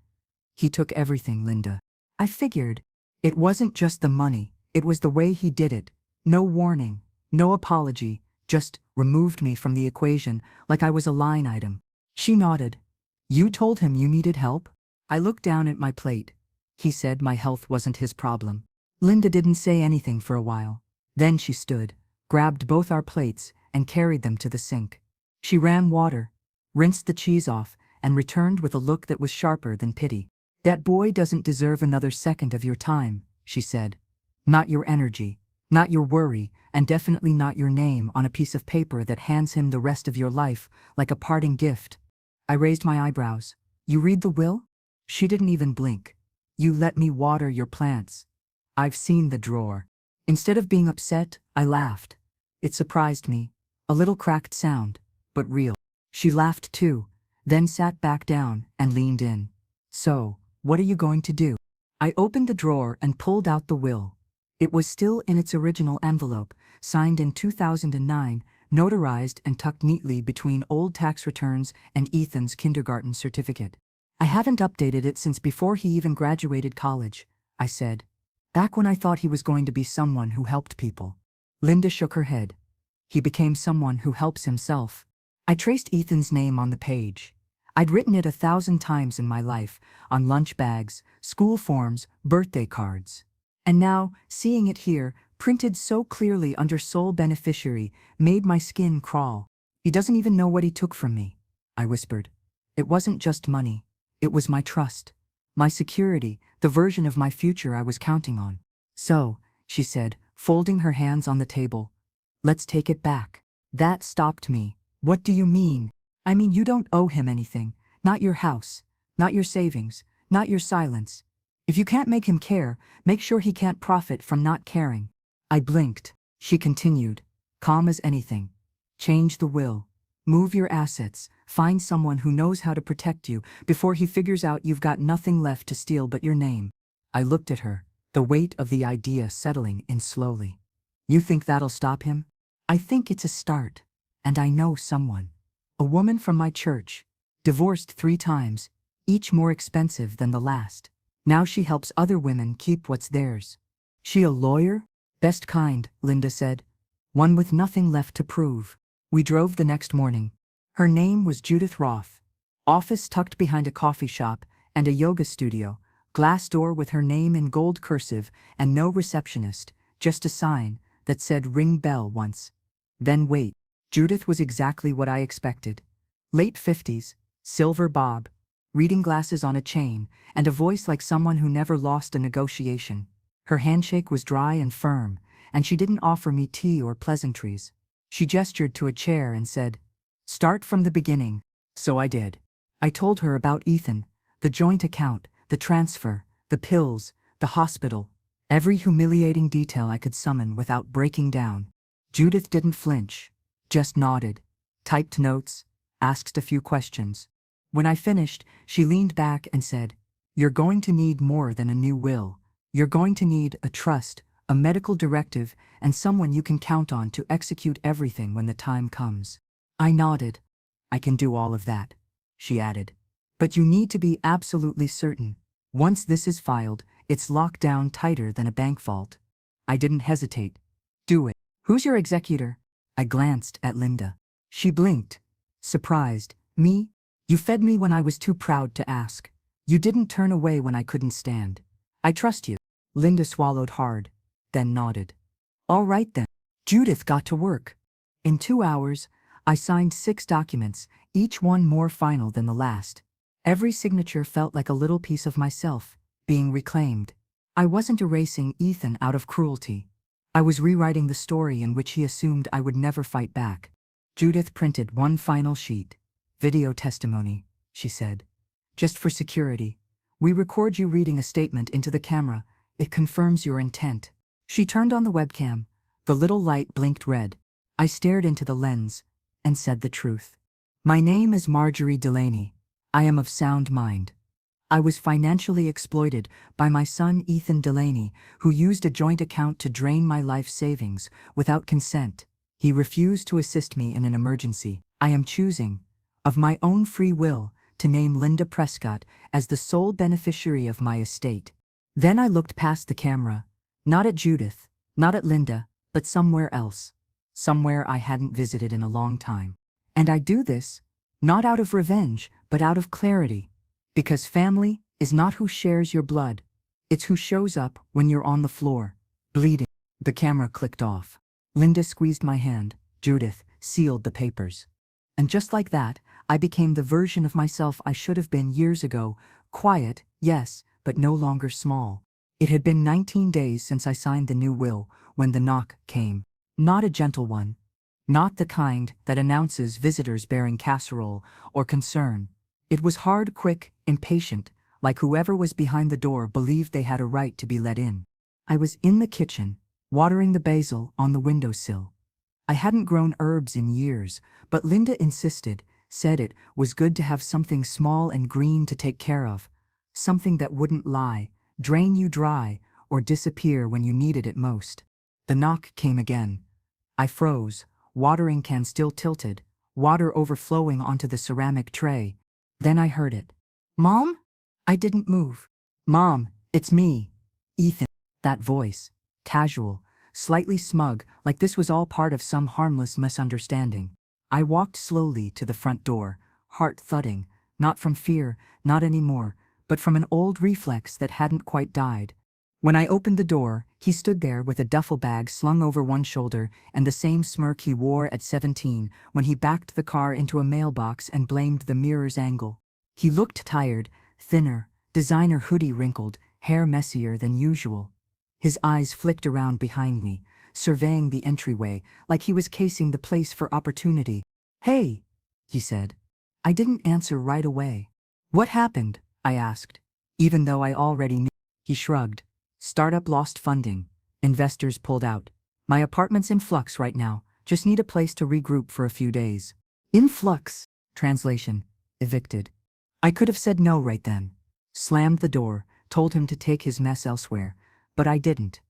"He took everything, Linda." I figured. It wasn't just the money, it was the way he did it. No warning, no apology, just removed me from the equation like I was a line item. She nodded. You told him you needed help? I looked down at my plate. He said my health wasn't his problem. Linda didn't say anything for a while. Then she stood, grabbed both our plates, and carried them to the sink. She ran water, rinsed the cheese off, and returned with a look that was sharper than pity. That boy doesn't deserve another second of your time, she said. Not your energy, not your worry, and definitely not your name on a piece of paper that hands him the rest of your life like a parting gift. I raised my eyebrows. You read the will? She didn't even blink. You let me water your plants. I've seen the drawer. Instead of being upset, I laughed. It surprised me. A little cracked sound, but real. She laughed too, then sat back down and leaned in. So, what are you going to do? I opened the drawer and pulled out the will. It was still in its original envelope, signed in 2009, notarized and tucked neatly between old tax returns and Ethan's kindergarten certificate. I haven't updated it since before he even graduated college, I said. Back when I thought he was going to be someone who helped people. Linda shook her head. He became someone who helps himself. I traced Ethan's name on the page. I'd written it 1,000 times in my life, on lunch bags, school forms, birthday cards. And now, seeing it here, printed so clearly under sole beneficiary, made my skin crawl. He doesn't even know what he took from me, I whispered. It wasn't just money. It was my trust. My security, the version of my future I was counting on. So, she said, folding her hands on the table, let's take it back. That stopped me. What do you mean? I mean, you don't owe him anything. Not your house. Not your savings. Not your silence. If you can't make him care, make sure he can't profit from not caring. I blinked. She continued, calm as anything. Change the will. Move your assets. Find someone who knows how to protect you before he figures out you've got nothing left to steal but your name. I looked at her, the weight of the idea settling in slowly. You think that'll stop him? I think it's a start. And I know someone. A woman from my church. Divorced 3 times, each more expensive than the last. Now she helps other women keep what's theirs. She a lawyer? Best kind, Linda said. One with nothing left to prove. We drove the next morning. Her name was Judith Roth. Office tucked behind a coffee shop and a yoga studio. Glass door with her name in gold cursive and no receptionist, just a sign that said ring bell once. Then wait. Judith was exactly what I expected. Late 50s, silver bob, reading glasses on a chain, and a voice like someone who never lost a negotiation. Her handshake was dry and firm, and she didn't offer me tea or pleasantries. She gestured to a chair and said, "Start from the beginning." So I did. I told her about Ethan, the joint account, the transfer, the pills, the hospital, every humiliating detail I could summon without breaking down. Judith didn't flinch, just nodded, typed notes, asked a few questions. When I finished, she leaned back and said, "You're going to need more than a new will. You're going to need a trust, a medical directive, and someone you can count on to execute everything when the time comes." I nodded. "I can do all of that," she added. "But you need to be absolutely certain. Once this is filed, it's locked down tighter than a bank vault." I didn't hesitate. "Do it. Who's your executor?" I glanced at Linda. She blinked, surprised. "Me? You fed me when I was too proud to ask. You didn't turn away when I couldn't stand. I trust you." Linda swallowed hard, then nodded. "All right then." Judith got to work. In 2 hours, I signed 6 documents, each one more final than the last. Every signature felt like a little piece of myself, being reclaimed. I wasn't erasing Ethan out of cruelty. I was rewriting the story in which he assumed I would never fight back. Judith printed one final sheet. "Video testimony," she said. "Just for security. We record you reading a statement into the camera. It confirms your intent." She turned on the webcam. The little light blinked red. I stared into the lens and said the truth. "My name is Marjorie Delaney. I am of sound mind. I was financially exploited by my son Ethan Delaney, who used a joint account to drain my life savings without consent. He refused to assist me in an emergency. I am choosing, of my own free will, to name Linda Prescott as the sole beneficiary of my estate." Then I looked past the camera, not at Judith, not at Linda, but somewhere else. Somewhere I hadn't visited in a long time. And I do this, not out of revenge, but out of clarity. Because family is not who shares your blood. It's who shows up when you're on the floor, bleeding. The camera clicked off. Linda squeezed my hand. Judith sealed the papers. And just like that, I became the version of myself I should have been years ago. Quiet, yes, but no longer small. It had been 19 days since I signed the new will when the knock came. Not a gentle one. Not the kind that announces visitors bearing casserole or concern. It was hard, quick, impatient, like whoever was behind the door believed they had a right to be let in. I was in the kitchen, watering the basil on the windowsill. I hadn't grown herbs in years, but Linda insisted, said it was good to have something small and green to take care of. Something that wouldn't lie, drain you dry, or disappear when you needed it most. The knock came again. I froze, watering can still tilted, water overflowing onto the ceramic tray. Then I heard it. "Mom?" I didn't move. "Mom, it's me, Ethan." That voice, casual, slightly smug, like this was all part of some harmless misunderstanding. I walked slowly to the front door, heart thudding, not from fear, not anymore, but from an old reflex that hadn't quite died. When I opened the door, he stood there with a duffel bag slung over one shoulder and the same smirk he wore at 17 when he backed the car into a mailbox and blamed the mirror's angle. He looked tired, thinner, designer hoodie wrinkled, hair messier than usual. His eyes flicked around behind me, surveying the entryway like he was casing the place for opportunity. "Hey," he said. I didn't answer right away. "What happened?" I asked, even though I already knew. He shrugged. "Startup lost funding. Investors pulled out. My apartment's in flux right now. Just need a place to regroup for a few days." In flux. Translation: evicted. I could have said no right then. Slammed the door, told him to take his mess elsewhere. But I didn't.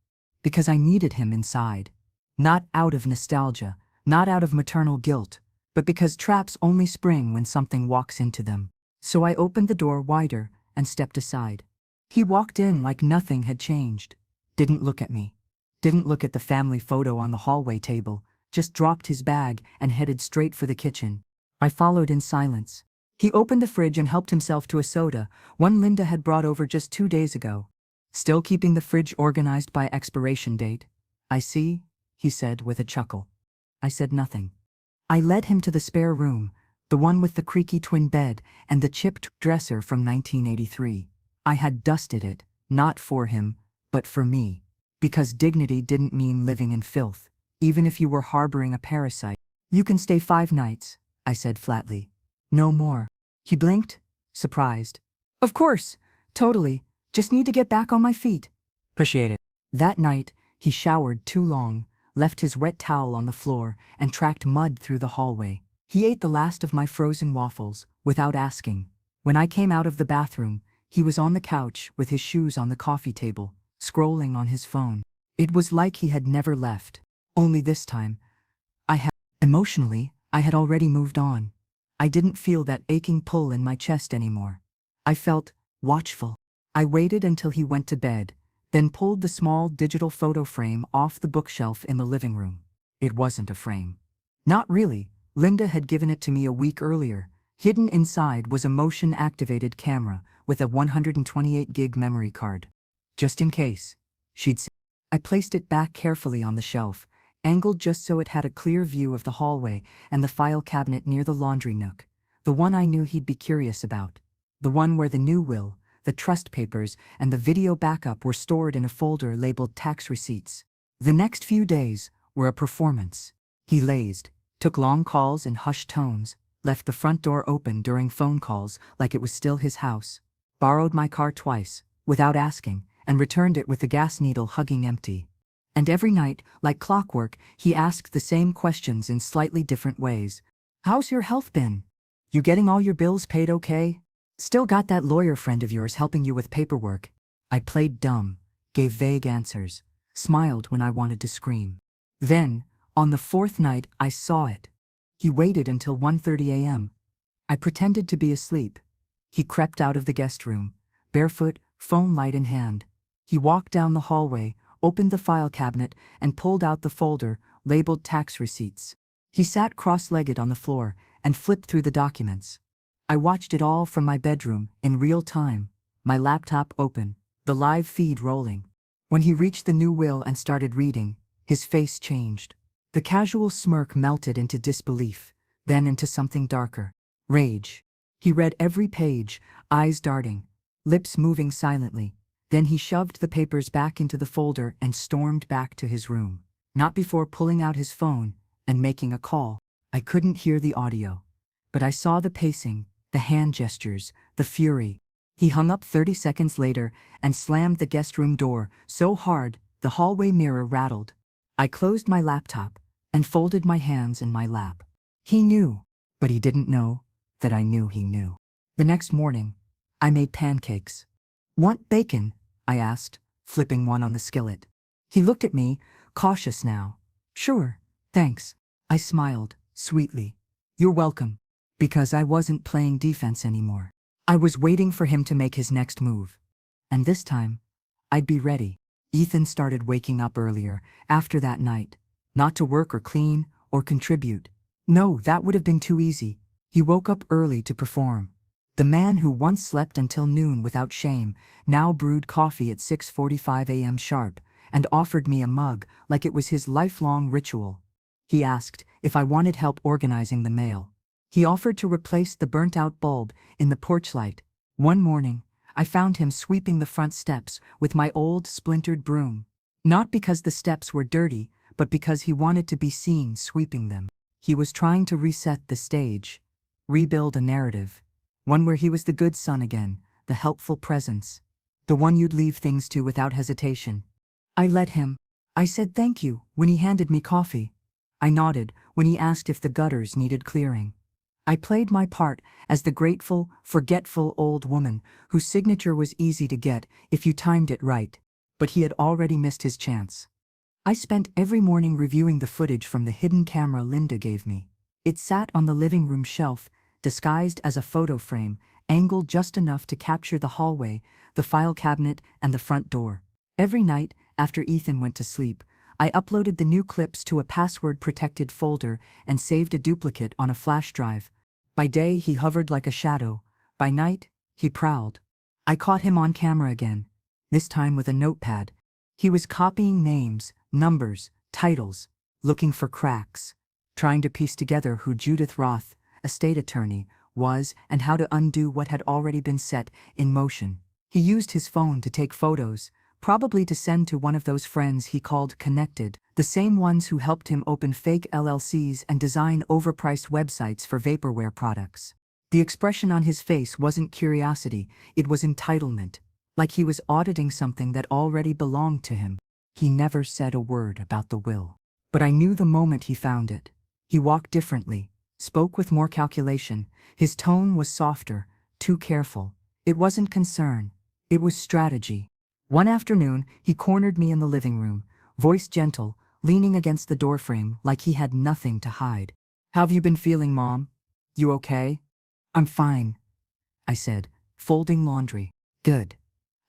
Because I needed him inside. Not out of nostalgia, not out of maternal guilt, but because traps only spring when something walks into them. So I opened the door wider and stepped aside. He walked in like nothing had changed. Didn't look at me. Didn't look at the family photo on the hallway table. Just dropped his bag and headed straight for the kitchen. I followed in silence. He opened the fridge and helped himself to a soda, one Linda had brought over just 2 days ago. "Still keeping the fridge organized by expiration date? I see," he said with a chuckle. I said nothing. I led him to the spare room, the one with the creaky twin bed and the chipped dresser from 1983. I had dusted it, not for him, but for me. Because dignity didn't mean living in filth, even if you were harboring a parasite. "You can stay 5 nights, I said flatly. "No more." He blinked, surprised. "Of course, totally. Just need to get back on my feet." "Appreciate it." That night, he showered too long, left his wet towel on the floor, and tracked mud through the hallway. He ate the last of my frozen waffles, without asking. When I came out of the bathroom, he was on the couch with his shoes on the coffee table, scrolling on his phone. It was like he had never left. Only this time, emotionally, I had already moved on. I didn't feel that aching pull in my chest anymore. I felt watchful. I waited until he went to bed, then pulled the small digital photo frame off the bookshelf in the living room. It wasn't a frame. Not really. Linda had given it to me a week earlier. Hidden inside was a motion-activated camera with a 128 gig memory card. Just in case, she'd said. I placed it back carefully on the shelf, angled just so it had a clear view of the hallway and the file cabinet near the laundry nook. The one I knew he'd be curious about. The one where the new will, the trust papers, and the video backup were stored in a folder labeled tax receipts. The next few days were a performance. He lazed, took long calls in hushed tones, left the front door open during phone calls like it was still his house, borrowed my car twice, without asking, and returned it with the gas needle hugging empty. And every night, like clockwork, he asked the same questions in slightly different ways. "How's your health been? You getting all your bills paid okay? Still got that lawyer friend of yours helping you with paperwork?" I played dumb, gave vague answers, smiled when I wanted to scream. Then, on the 4th night, I saw it. He waited until 1:30 a.m. I pretended to be asleep. He crept out of the guest room, barefoot, phone light in hand. He walked down the hallway, opened the file cabinet, and pulled out the folder labeled tax receipts. He sat cross-legged on the floor and flipped through the documents. I watched it all from my bedroom in real time, my laptop open, the live feed rolling. When he reached the new will and started reading, his face changed. The casual smirk melted into disbelief, then into something darker. Rage. He read every page, eyes darting, lips moving silently. Then he shoved the papers back into the folder and stormed back to his room. Not before pulling out his phone and making a call. I couldn't hear the audio, but I saw the pacing, the hand gestures, the fury. He hung up 30 seconds later and slammed the guest room door so hard the hallway mirror rattled. I closed my laptop and folded my hands in my lap. He knew, but he didn't know that I knew he knew. The next morning, I made pancakes. "Want bacon?" I asked, flipping one on the skillet. He looked at me, cautious now. "Sure, thanks." I smiled, sweetly. "You're welcome." Because I wasn't playing defense anymore. I was waiting for him to make his next move. And this time, I'd be ready. Ethan started waking up earlier, after that night. Not to work or clean, or contribute. No, that would have been too easy. He woke up early to perform. The man who once slept until noon without shame, now brewed coffee at 6:45 a.m. sharp, and offered me a mug like it was his lifelong ritual. He asked if I wanted help organizing the mail. He offered to replace the burnt-out bulb in the porch light. One morning, I found him sweeping the front steps with my old splintered broom. Not because the steps were dirty, but because he wanted to be seen sweeping them. He was trying to reset the stage, rebuild a narrative. One where he was the good son again, the helpful presence, the one you'd leave things to without hesitation. I let him. I said thank you when he handed me coffee. I nodded when he asked if the gutters needed clearing. I played my part as the grateful, forgetful old woman whose signature was easy to get if you timed it right, but he had already missed his chance. I spent every morning reviewing the footage from the hidden camera Linda gave me. It sat on the living room shelf, disguised as a photo frame, angled just enough to capture the hallway, the file cabinet, and the front door. Every night, after Ethan went to sleep, I uploaded the new clips to a password-protected folder and saved a duplicate on a flash drive. By day, he hovered like a shadow. By night, he prowled. I caught him on camera again, this time with a notepad. He was copying names, numbers, titles, looking for cracks, trying to piece together who Judith Roth, a state attorney, was and how to undo what had already been set in motion. He used his phone to take photos, probably to send to one of those friends he called connected, the same ones who helped him open fake LLCs and design overpriced websites for vaporware products. The expression on his face wasn't curiosity, it was entitlement, like he was auditing something that already belonged to him. He never said a word about the will. But I knew the moment he found it. He walked differently, spoke with more calculation. His tone was softer, too careful. It wasn't concern, it was strategy. One afternoon, he cornered me in the living room, voice gentle, leaning against the doorframe like he had nothing to hide. "How've you been feeling, Mom? You okay?" "I'm fine," I said, folding laundry. "Good.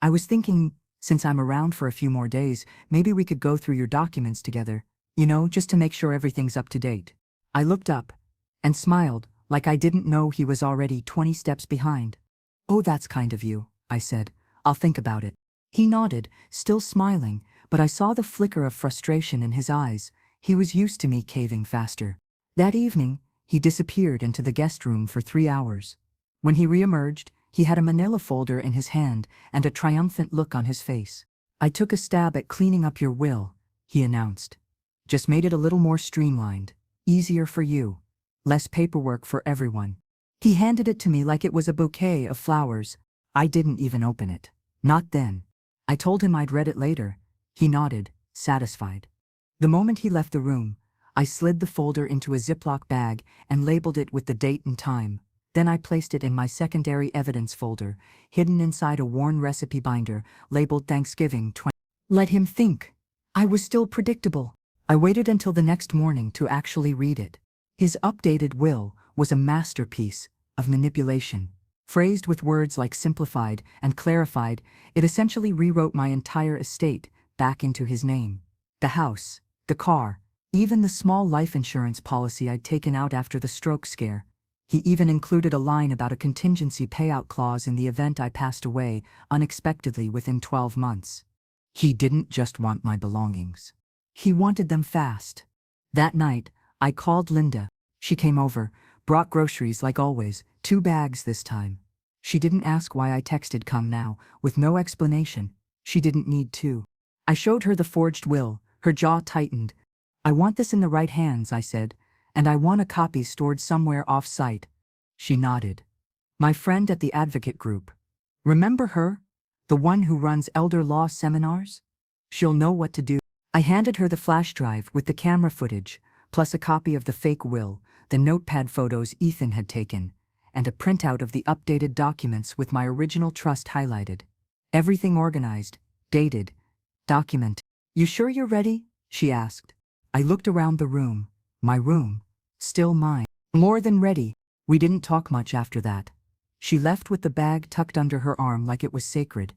I was thinking, since I'm around for a few more days, maybe we could go through your documents together, just to make sure everything's up to date." I looked up and smiled like I didn't know he was already 20 steps behind. "Oh, that's kind of you," I said. "I'll think about it." He nodded, still smiling, but I saw the flicker of frustration in his eyes. He was used to me caving faster. That evening, he disappeared into the guest room for 3 hours. When he reemerged, he had a manila folder in his hand and a triumphant look on his face. "I took a stab at cleaning up your will," he announced. "Just made it a little more streamlined, easier for you, less paperwork for everyone." He handed it to me like it was a bouquet of flowers. I didn't even open it. Not then. I told him I'd read it later. He nodded, satisfied. The moment he left the room, I slid the folder into a Ziploc bag and labeled it with the date and time. Then I placed it in my secondary evidence folder, hidden inside a worn recipe binder labeled Thanksgiving 20. Let him think. I was still predictable. I waited until the next morning to actually read it. His updated will was a masterpiece of manipulation. Phrased with words like simplified and clarified, it essentially rewrote my entire estate, back into his name. The house, the car, even the small life insurance policy I'd taken out after the stroke scare. He even included a line about a contingency payout clause in the event I passed away unexpectedly within 12 months. He didn't just want my belongings. He wanted them fast. That night, I called Linda. She came over, brought groceries like always, 2 bags this time. She didn't ask why I texted "come now," with no explanation. She didn't need to. I showed her the forged will. Her jaw tightened. "I want this in the right hands," I said, "and I want a copy stored somewhere off-site." She nodded. "My friend at the advocate group. Remember her? The one who runs elder law seminars? She'll know what to do." I handed her the flash drive with the camera footage, plus a copy of the fake will, the notepad photos Ethan had taken, and a printout of the updated documents with my original trust highlighted. Everything organized, dated, documented. "You sure you're ready?" she asked. I looked around the room. My room. Still mine. More than ready. We didn't talk much after that. She left with the bag tucked under her arm like it was sacred.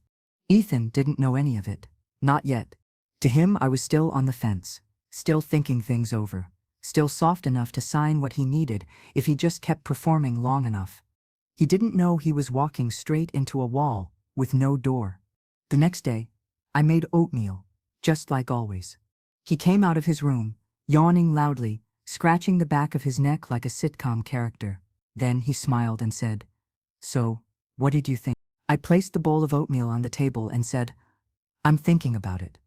Ethan didn't know any of it. Not yet. To him, I was still on the fence, still thinking things over, still soft enough to sign what he needed if he just kept performing long enough. He didn't know he was walking straight into a wall with no door. The next day, I made oatmeal, just like always. He came out of his room, yawning loudly, scratching the back of his neck like a sitcom character. Then he smiled and said, "So, what did you think?" I placed the bowl of oatmeal on the table and said, "I'm thinking about it."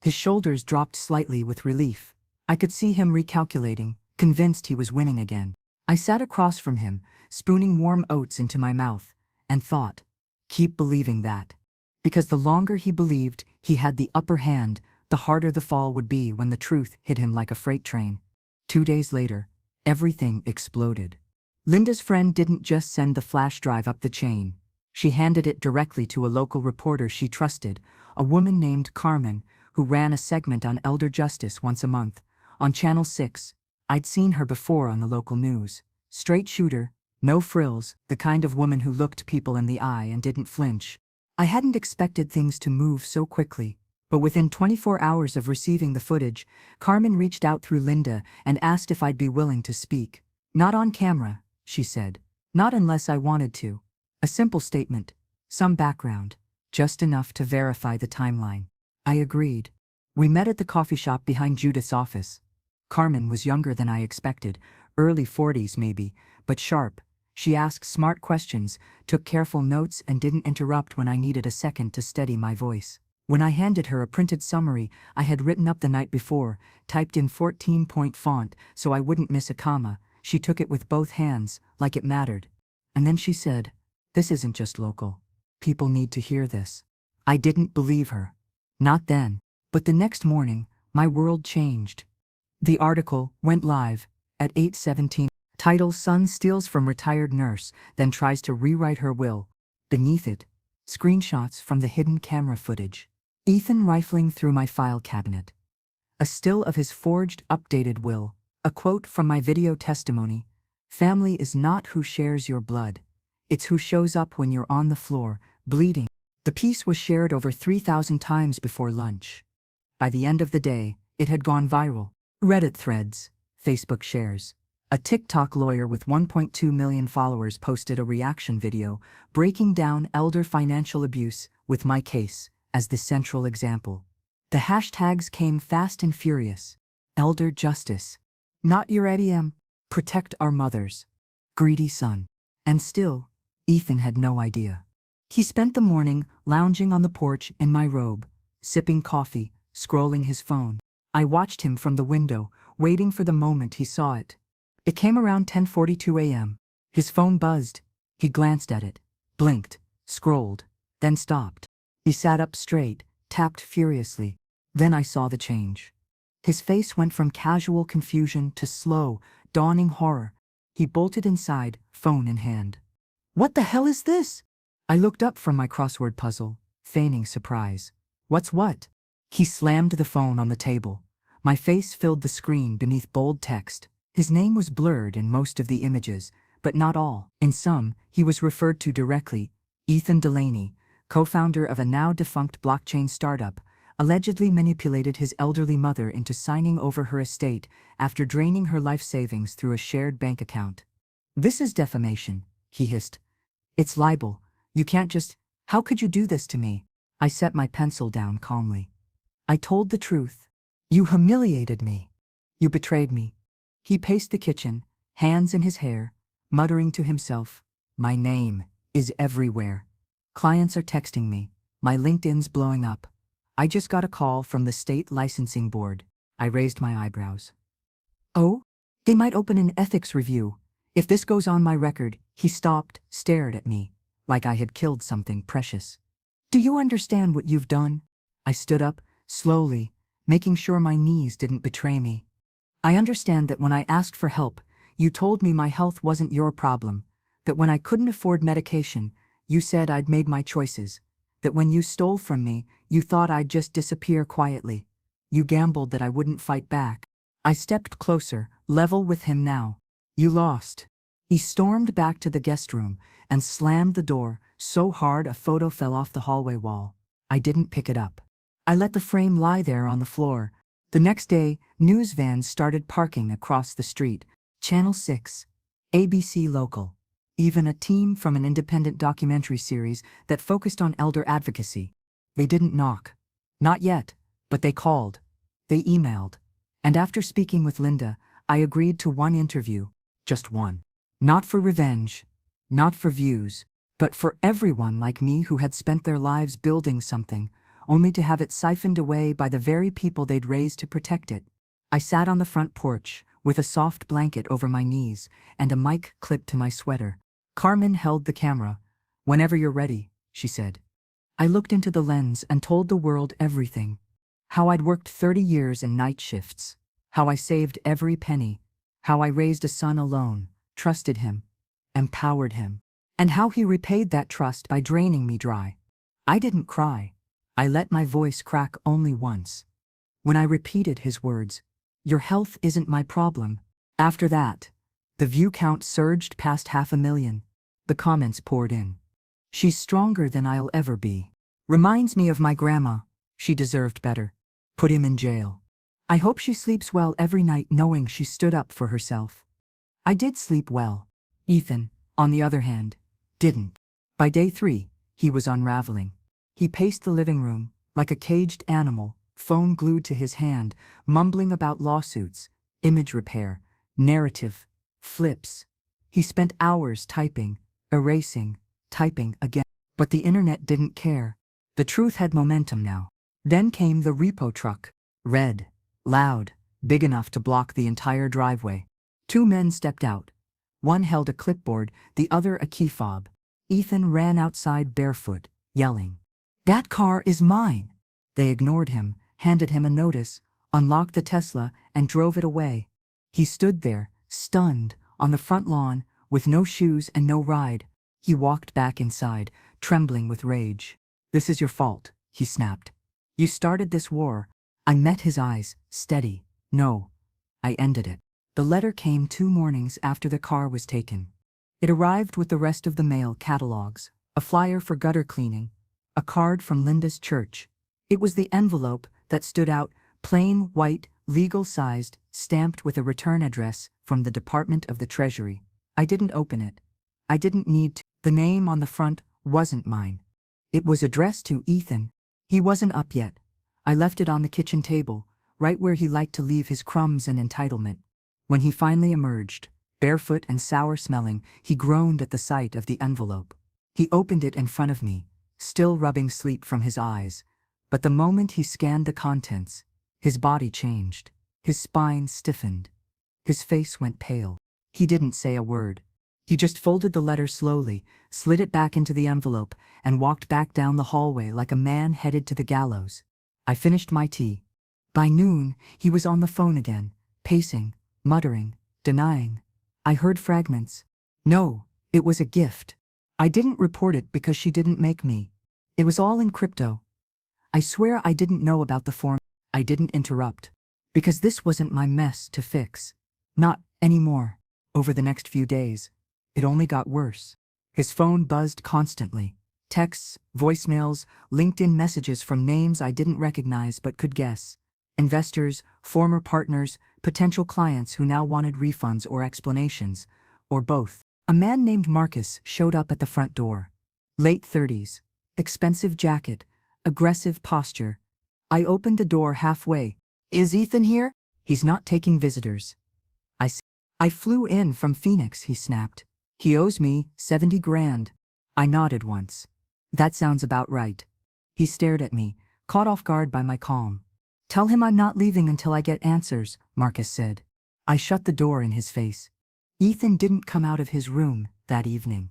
His shoulders dropped slightly with relief. I could see him recalculating, convinced he was winning again. I sat across from him, spooning warm oats into my mouth, and thought, keep believing that. Because the longer he believed he had the upper hand, the harder the fall would be when the truth hit him like a freight train. 2 days later, everything exploded. Linda's friend didn't just send the flash drive up the chain. She handed it directly to a local reporter she trusted, a woman named Carmen, who ran a segment on elder justice once a month. On Channel 6, I'd seen her before on the local news. Straight shooter, no frills, the kind of woman who looked people in the eye and didn't flinch. I hadn't expected things to move so quickly, but within 24 hours of receiving the footage, Carmen reached out through Linda and asked if I'd be willing to speak. "Not on camera," she said. "Not unless I wanted to." A simple statement, some background, just enough to verify the timeline. I agreed. We met at the coffee shop behind Judith's office. Carmen was younger than I expected, early 40s maybe, but sharp. She asked smart questions, took careful notes, and didn't interrupt when I needed a second to steady my voice. When I handed her a printed summary I had written up the night before, typed in 14-point font so I wouldn't miss a comma, she took it with both hands, like it mattered. And then she said, "This isn't just local. People need to hear this." I didn't believe her. Not then. But the next morning, my world changed. The article went live at 8:17. Title: Son steals from retired nurse, then tries to rewrite her will. Beneath it, screenshots from the hidden camera footage. Ethan rifling through my file cabinet. A still of his forged, updated will. A quote from my video testimony. "Family is not who shares your blood. It's who shows up when you're on the floor, bleeding." The piece was shared over 3,000 times before lunch. By the end of the day, it had gone viral. Reddit threads, Facebook shares. A TikTok lawyer with 1.2 million followers posted a reaction video breaking down elder financial abuse with my case as the central example. The hashtags came fast and furious. Elder justice. Not your ATM. Protect our mothers. Greedy son. And still, Ethan had no idea. He spent the morning lounging on the porch in my robe, sipping coffee, scrolling his phone. I watched him from the window, waiting for the moment he saw it. It came around 10:42 a.m. His phone buzzed. He glanced at it, blinked, scrolled, then stopped. He sat up straight, tapped furiously. Then I saw the change. His face went from casual confusion to slow, dawning horror. He bolted inside, phone in hand. "What the hell is this?" I looked up from my crossword puzzle, feigning surprise. "What's what?" He slammed the phone on the table. My face filled the screen beneath bold text. His name was blurred in most of the images, but not all. In some, he was referred to directly: Ethan Delaney, co-founder of a now-defunct blockchain startup, allegedly manipulated his elderly mother into signing over her estate after draining her life savings through a shared bank account. "This is defamation," he hissed. "It's libel. You can't just— How could you do this to me?" I set my pencil down calmly. "I told the truth. You humiliated me. You betrayed me." He paced the kitchen, hands in his hair, muttering to himself, "My name is everywhere. Clients are texting me. My LinkedIn's blowing up. I just got a call from the state licensing board." I raised my eyebrows. "Oh? They might open an ethics review. If this goes on my record." He stopped, stared at me, like I had killed something precious. "Do you understand what you've done?" I stood up, slowly, making sure my knees didn't betray me. "I understand that when I asked for help, you told me my health wasn't your problem, that when I couldn't afford medication, you said I'd made my choices, that when you stole from me, you thought I'd just disappear quietly. You gambled that I wouldn't fight back." I stepped closer, level with him now. "You lost." He stormed back to the guest room and slammed the door so hard a photo fell off the hallway wall. I didn't pick it up. I let the frame lie there on the floor. The next day, news vans started parking across the street. Channel 6, ABC Local, even a team from an independent documentary series that focused on elder advocacy. They didn't knock. Not yet, but they called. They emailed. And after speaking with Linda, I agreed to one interview. Just one. Not for revenge, not for views, but for everyone like me who had spent their lives building something, only to have it siphoned away by the very people they'd raised to protect it. I sat on the front porch, with a soft blanket over my knees and a mic clipped to my sweater. Carmen held the camera. "Whenever you're ready," she said. I looked into the lens and told the world everything. How I'd worked 30 years in night shifts. How I saved every penny. How I raised a son alone, trusted him, empowered him. And how he repaid that trust by draining me dry. I didn't cry. I let my voice crack only once. When I repeated his words, "Your health isn't my problem." After that, the view count surged past 500,000. The comments poured in. "She's stronger than I'll ever be. Reminds me of my grandma. She deserved better. Put him in jail. I hope she sleeps well every night knowing she stood up for herself." I did sleep well. Ethan, on the other hand, didn't. By day 3, he was unraveling. He paced the living room, like a caged animal, phone glued to his hand, mumbling about lawsuits, image repair, narrative, flips. He spent hours typing, erasing, typing again. But the internet didn't care. The truth had momentum now. Then came the repo truck. Red, loud, big enough to block the entire driveway. 2 men stepped out. One held a clipboard, the other a key fob. Ethan ran outside barefoot, yelling, "That car is mine!" They ignored him, handed him a notice, unlocked the Tesla, and drove it away. He stood there, stunned, on the front lawn, with no shoes and no ride. He walked back inside, trembling with rage. "This is your fault," he snapped. "You started this war." I met his eyes, steady. "No, I ended it." The letter came 2 mornings after the car was taken. It arrived with the rest of the mail catalogs, a flyer for gutter cleaning, a card from Linda's church. It was the envelope that stood out, plain, white, legal-sized, stamped with a return address from the Department of the Treasury. I didn't open it. I didn't need to. The name on the front wasn't mine. It was addressed to Ethan. He wasn't up yet. I left it on the kitchen table, right where he liked to leave his crumbs and entitlement. When he finally emerged, barefoot and sour-smelling, he groaned at the sight of the envelope. He opened it in front of me, still rubbing sleep from his eyes. But the moment he scanned the contents, his body changed. His spine stiffened. His face went pale. He didn't say a word. He just folded the letter slowly, slid it back into the envelope, and walked back down the hallway like a man headed to the gallows. I finished my tea. By noon, he was on the phone again, pacing, muttering, denying. I heard fragments. "No, it was a gift. I didn't report it because she didn't make me. It was all in crypto. I swear I didn't know about the form." I didn't interrupt. Because this wasn't my mess to fix. Not anymore. Over the next few days, it only got worse. His phone buzzed constantly. Texts, voicemails, LinkedIn messages from names I didn't recognize but could guess. Investors, former partners, potential clients who now wanted refunds or explanations, or both. A man named Marcus showed up at the front door. Late 30s. Expensive jacket. Aggressive posture. I opened the door halfway. "Is Ethan here?" "He's not taking visitors." I said. "I flew in from Phoenix," he snapped. "He owes me 70 grand. I nodded once. "That sounds about right." He stared at me, caught off guard by my calm. "Tell him I'm not leaving until I get answers," Marcus said. I shut the door in his face. Ethan didn't come out of his room that evening.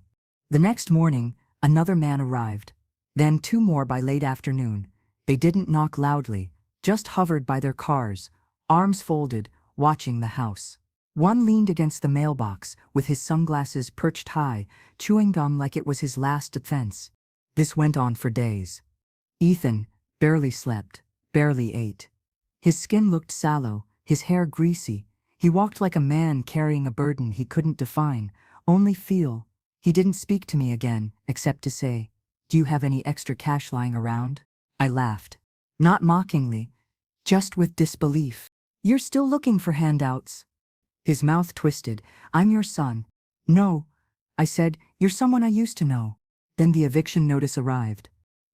The next morning, another man arrived. Then 2 more by late afternoon. They didn't knock loudly, just hovered by their cars, arms folded, watching the house. One leaned against the mailbox, with his sunglasses perched high, chewing gum like it was his last defense. This went on for days. Ethan barely slept, barely ate. His skin looked sallow, his hair greasy. He walked like a man carrying a burden he couldn't define, only feel. He didn't speak to me again, except to say, "Do you have any extra cash lying around?" I laughed. Not mockingly, just with disbelief. "You're still looking for handouts?" His mouth twisted. "I'm your son." "No," I said, "you're someone I used to know." Then the eviction notice arrived.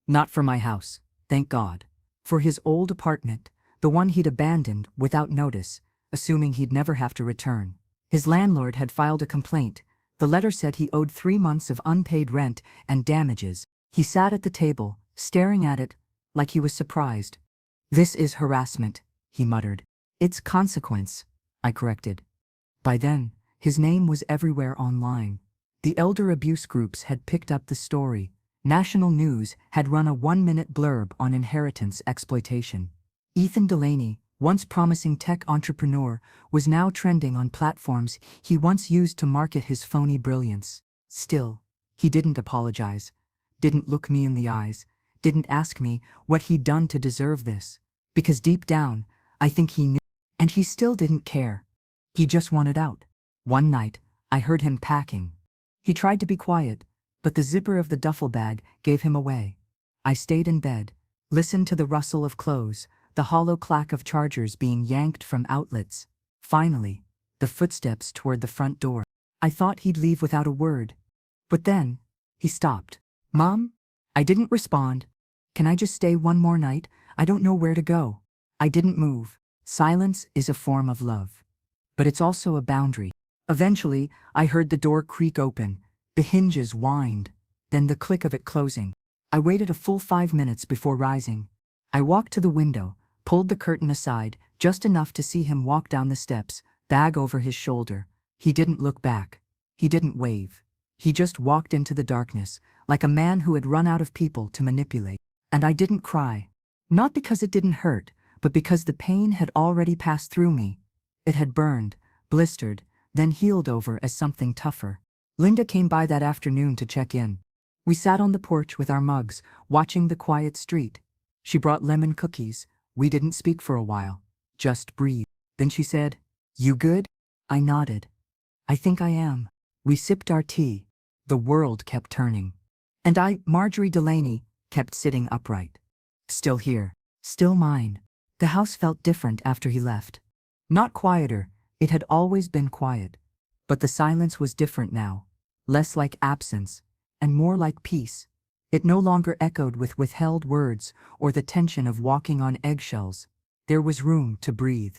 Not for my house, thank God. For his old apartment, the one he'd abandoned without notice, assuming he'd never have to return. His landlord had filed a complaint. The letter said he owed 3 months of unpaid rent and damages. He sat at the table, staring at it, like he was surprised. "This is harassment," he muttered. "It's consequence," I corrected. By then, his name was everywhere online. The elder abuse groups had picked up the story. National news had run a 1-minute blurb on inheritance exploitation. Ethan Delaney, once promising tech entrepreneur, was now trending on platforms he once used to market his phony brilliance. Still, he didn't apologize, didn't look me in the eyes, didn't ask me what he'd done to deserve this. Because deep down, I think he knew, and he still didn't care. He just wanted out. One night, I heard him packing. He tried to be quiet, but the zipper of the duffel bag gave him away. I stayed in bed, listened to the rustle of clothes, the hollow clack of chargers being yanked from outlets. Finally, the footsteps toward the front door. I thought he'd leave without a word. But then, he stopped. "Mom?" I didn't respond. "Can I just stay one more night? I don't know where to go." I didn't move. Silence is a form of love. But it's also a boundary. Eventually, I heard the door creak open, the hinges whined, then the click of it closing. I waited a full 5 minutes before rising. I walked to the window, pulled the curtain aside, just enough to see him walk down the steps, bag over his shoulder. He didn't look back. He didn't wave. He just walked into the darkness, like a man who had run out of people to manipulate. And I didn't cry. Not because it didn't hurt, but because the pain had already passed through me. It had burned, blistered, then healed over as something tougher. Linda came by that afternoon to check in. We sat on the porch with our mugs, watching the quiet street. She brought lemon cookies. We didn't speak for a while, just breathed. Then she said, "You good?" I nodded. "I think I am." We sipped our tea. The world kept turning. And I, Marjorie Delaney, kept sitting upright. Still here, still mine. The house felt different after he left. Not quieter, it had always been quiet. But the silence was different now, less like absence, and more like peace. It no longer echoed with withheld words or the tension of walking on eggshells. There was room to breathe.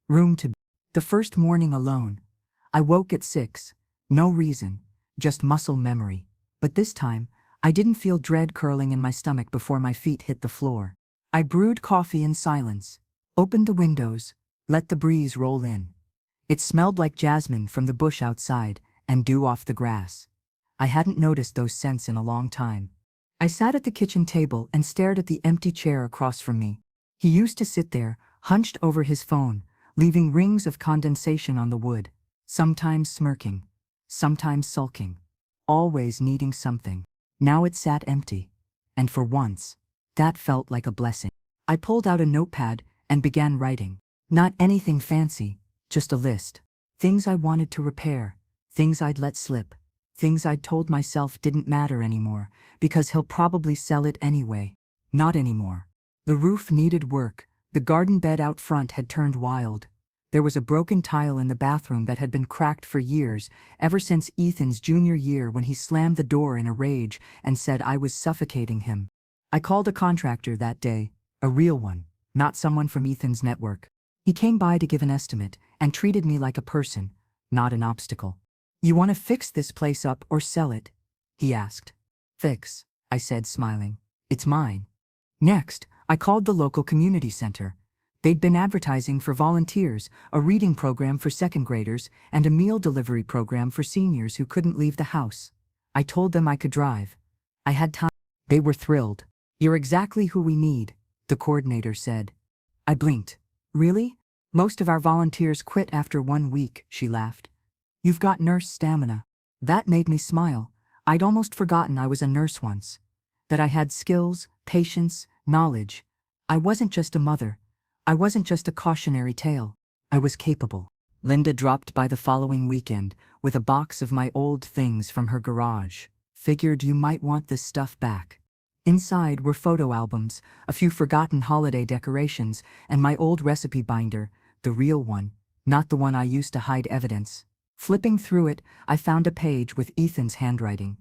Room to... The first morning alone, I woke at 6. No reason, just muscle memory. But this time, I didn't feel dread curling in my stomach before my feet hit the floor. I brewed coffee in silence, opened the windows, let the breeze roll in. It smelled like jasmine from the bush outside and dew off the grass. I hadn't noticed those scents in a long time. I sat at the kitchen table and stared at the empty chair across from me. He used to sit there, hunched over his phone, leaving rings of condensation on the wood, sometimes smirking, sometimes sulking, always needing something. Now it sat empty, and for once, that felt like a blessing. I pulled out a notepad and began writing. Not anything fancy, just a list. Things I wanted to repair, things I'd let slip. Things I'd told myself didn't matter anymore, because he'll probably sell it anyway. Not anymore. The roof needed work, the garden bed out front had turned wild. There was a broken tile in the bathroom that had been cracked for years, ever since Ethan's junior year when he slammed the door in a rage and said I was suffocating him. I called a contractor that day, a real one, not someone from Ethan's network. He came by to give an estimate and treated me like a person, not an obstacle. "You want to fix this place up or sell it?" he asked. "Fix," I said, smiling. "It's mine." Next, I called the local community center. They'd been advertising for volunteers, a reading program for second graders, and a meal delivery program for seniors who couldn't leave the house. I told them I could drive. I had time. They were thrilled. "You're exactly who we need," the coordinator said. I blinked. "Really? Most of our volunteers quit after 1 week," she laughed. "You've got nurse stamina." That made me smile. I'd almost forgotten I was a nurse once. That I had skills, patience, knowledge. I wasn't just a mother. I wasn't just a cautionary tale. I was capable. Linda dropped by the following weekend with a box of my old things from her garage. "Figured you might want this stuff back." Inside were photo albums, a few forgotten holiday decorations, and my old recipe binder, the real one, not the one I used to hide evidence. Flipping through it, I found a page with Ethan's handwriting.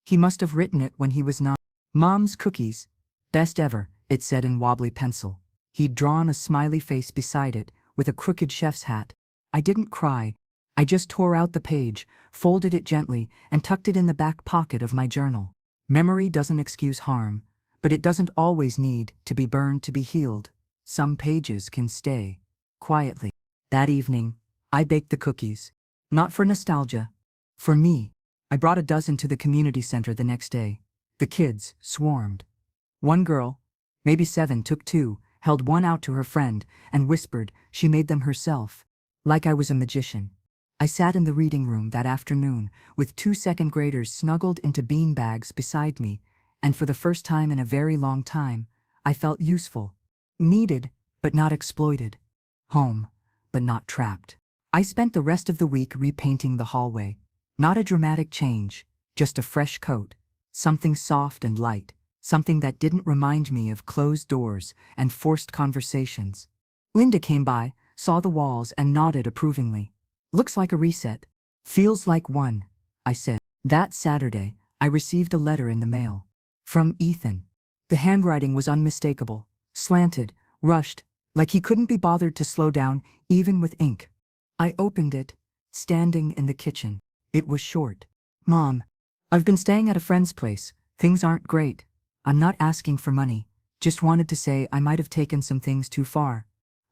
He must have written it when he was 9. "Mom's cookies. Best ever," it said in wobbly pencil. He'd drawn a smiley face beside it, with a crooked chef's hat. I didn't cry. I just tore out the page, folded it gently, and tucked it in the back pocket of my journal. Memory doesn't excuse harm, but it doesn't always need to be burned to be healed. Some pages can stay. Quietly. That evening, I baked the cookies. Not for nostalgia. For me. I brought a dozen to the community center the next day. The kids swarmed. One girl, maybe 7, took 2, held one out to her friend, and whispered she made them herself. Like I was a magician. I sat in the reading room that afternoon, with 2 second graders snuggled into bean bags beside me, and for the first time in a very long time, I felt useful. Needed, but not exploited. Home, but not trapped. I spent the rest of the week repainting the hallway. Not a dramatic change, just a fresh coat. Something soft and light. Something that didn't remind me of closed doors and forced conversations. Linda came by, saw the walls, and nodded approvingly. "Looks like a reset." "Feels like one," I said. That Saturday, I received a letter in the mail. From Ethan. The handwriting was unmistakable, slanted, rushed, like he couldn't be bothered to slow down, even with ink. I opened it, standing in the kitchen. It was short. "Mom, I've been staying at a friend's place. Things aren't great. I'm not asking for money. Just wanted to say I might have taken some things too far.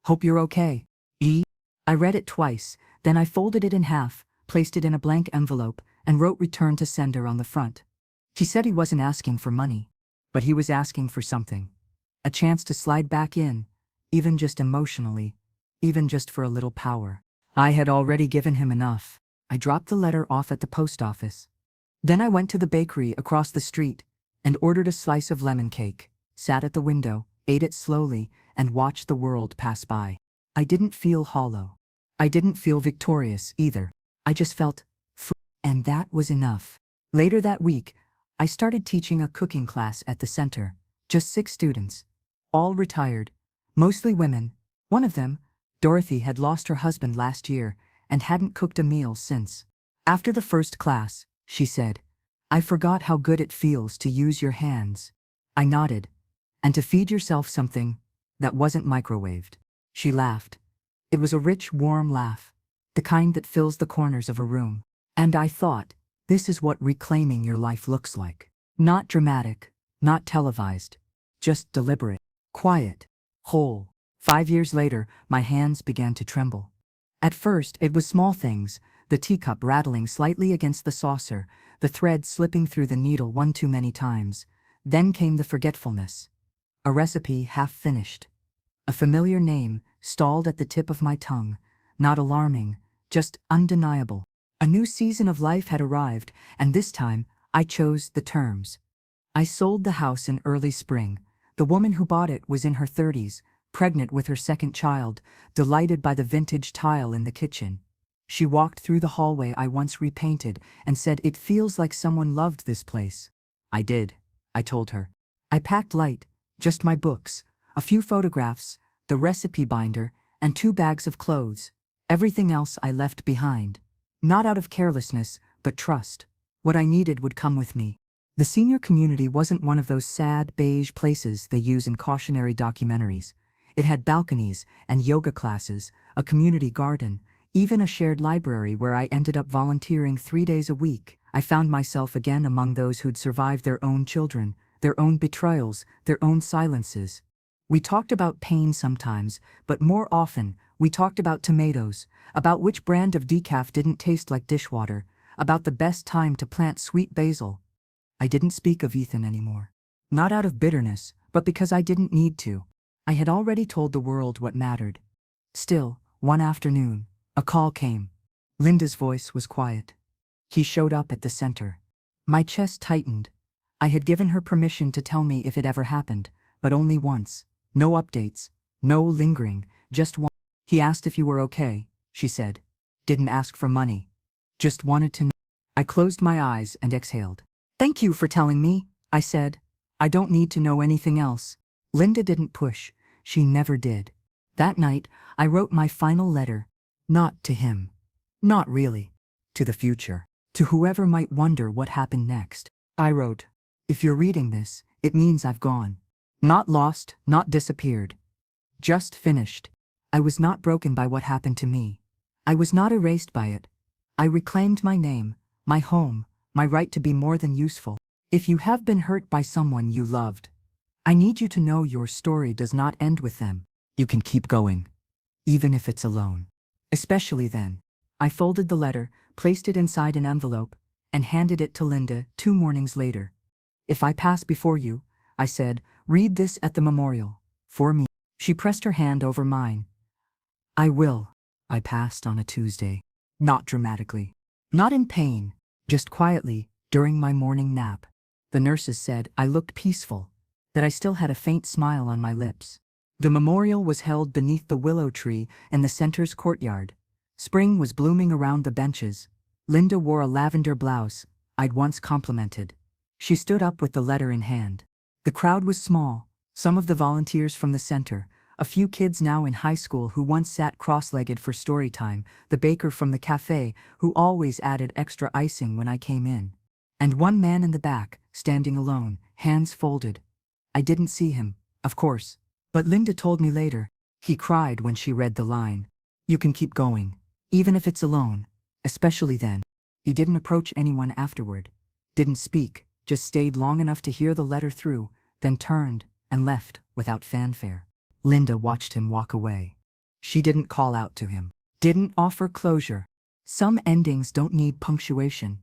Hope you're okay. E." I read it twice, then I folded it in half, placed it in a blank envelope, and wrote "Return to sender" on the front. He said he wasn't asking for money, but he was asking for something. A chance to slide back in, even just emotionally, even just for a little power. I had already given him enough. I dropped the letter off at the post office. Then I went to the bakery across the street and ordered a slice of lemon cake, sat at the window, ate it slowly, and watched the world pass by. I didn't feel hollow. I didn't feel victorious either. I just felt free, and that was enough. Later that week, I started teaching a cooking class at the center. Just 6 students. All retired. Mostly women. One of them, Dorothy, had lost her husband last year and hadn't cooked a meal since. After the first class, she said, "I forgot how good it feels to use your hands." I nodded. "And to feed yourself something that wasn't microwaved." She laughed. It was a rich, warm laugh, the kind that fills the corners of a room. And I thought, this is what reclaiming your life looks like. Not dramatic, not televised, just deliberate, quiet, whole. 5 years later, my hands began to tremble. At first, it was small things, the teacup rattling slightly against the saucer, the thread slipping through the needle one too many times. Then came the forgetfulness. A recipe half finished. A familiar name stalled at the tip of my tongue, not alarming, just undeniable. A new season of life had arrived, and this time, I chose the terms. I sold the house in early spring. The woman who bought it was in her 30s, pregnant with her second child, delighted by the vintage tile in the kitchen. She walked through the hallway I once repainted and said, "It feels like someone loved this place." I did, I told her. I packed light, just my books, a few photographs, the recipe binder, and 2 bags of clothes. Everything else I left behind. Not out of carelessness, but trust. What I needed would come with me. The senior community wasn't one of those sad, beige places they use in cautionary documentaries. It had balconies and yoga classes, a community garden, even a shared library where I ended up volunteering 3 days a week. I found myself again among those who'd survived their own children, their own betrayals, their own silences. We talked about pain sometimes, but more often, we talked about tomatoes, about which brand of decaf didn't taste like dishwater, about the best time to plant sweet basil. I didn't speak of Ethan anymore. Not out of bitterness, but because I didn't need to. I had already told the world what mattered. Still, one afternoon, a call came. Linda's voice was quiet. He showed up at the center. My chest tightened. I had given her permission to tell me if it ever happened, but only once. No updates, no lingering, just one. He asked if you were okay, she said. Didn't ask for money. Just wanted to know. I closed my eyes and exhaled. "Thank you for telling me," I said. "I don't need to know anything else." Linda didn't push. She never did. That night, I wrote my final letter. Not to him. Not really. To the future. To whoever might wonder what happened next. I wrote, "If you're reading this, it means I've gone. Not lost, not disappeared. Just finished. I was not broken by what happened to me. I was not erased by it. I reclaimed my name, my home, my right to be more than useful. If you have been hurt by someone you loved, I need you to know your story does not end with them. You can keep going, even if it's alone. Especially then." I folded the letter, placed it inside an envelope, and handed it to Linda 2 mornings later. "If I pass before you," I said, "read this at the memorial. For me." She pressed her hand over mine. "I will." I passed on a Tuesday. Not dramatically. Not in pain. Just quietly, during my morning nap. The nurses said I looked peaceful, that I still had a faint smile on my lips. The memorial was held beneath the willow tree in the center's courtyard. Spring was blooming around the benches. Linda wore a lavender blouse I'd once complimented. She stood up with the letter in hand. The crowd was small, some of the volunteers from the center, a few kids now in high school who once sat cross-legged for story time, the baker from the cafe who always added extra icing when I came in. And one man in the back, standing alone, hands folded. I didn't see him, of course, but Linda told me later. He cried when she read the line. "You can keep going, even if it's alone," especially then. He didn't approach anyone afterward. Didn't speak, just stayed long enough to hear the letter through, then turned and left without fanfare. Linda watched him walk away. She didn't call out to him. Didn't offer closure. Some endings don't need punctuation.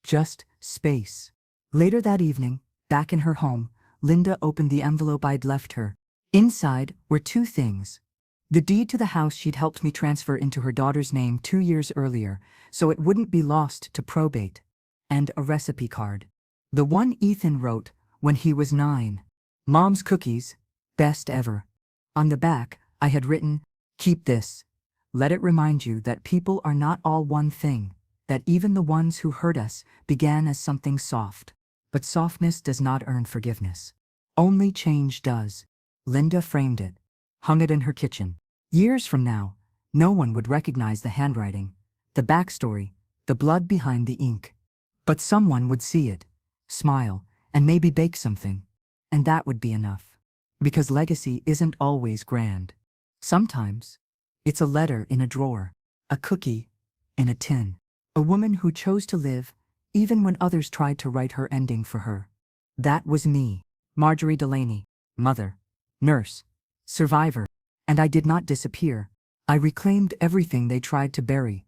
Just space. Later that evening, back in her home, Linda opened the envelope I'd left her. Inside were 2 things. The deed to the house she'd helped me transfer into her daughter's name 2 years earlier, so it wouldn't be lost to probate. And a recipe card. The one Ethan wrote when he was 9. "Mom's cookies, best ever." On the back, I had written, "Keep this. Let it remind you that people are not all one thing, that even the ones who hurt us began as something soft. But softness does not earn forgiveness. Only change does." Linda framed it, hung it in her kitchen. Years from now, no one would recognize the handwriting, the backstory, the blood behind the ink. But someone would see it, smile, and maybe bake something. And that would be enough. Because legacy isn't always grand. Sometimes, it's a letter in a drawer, a cookie in a tin, a woman who chose to live even when others tried to write her ending for her. That was me, Marjorie Delaney, mother, nurse, survivor. And I did not disappear. I reclaimed everything they tried to bury.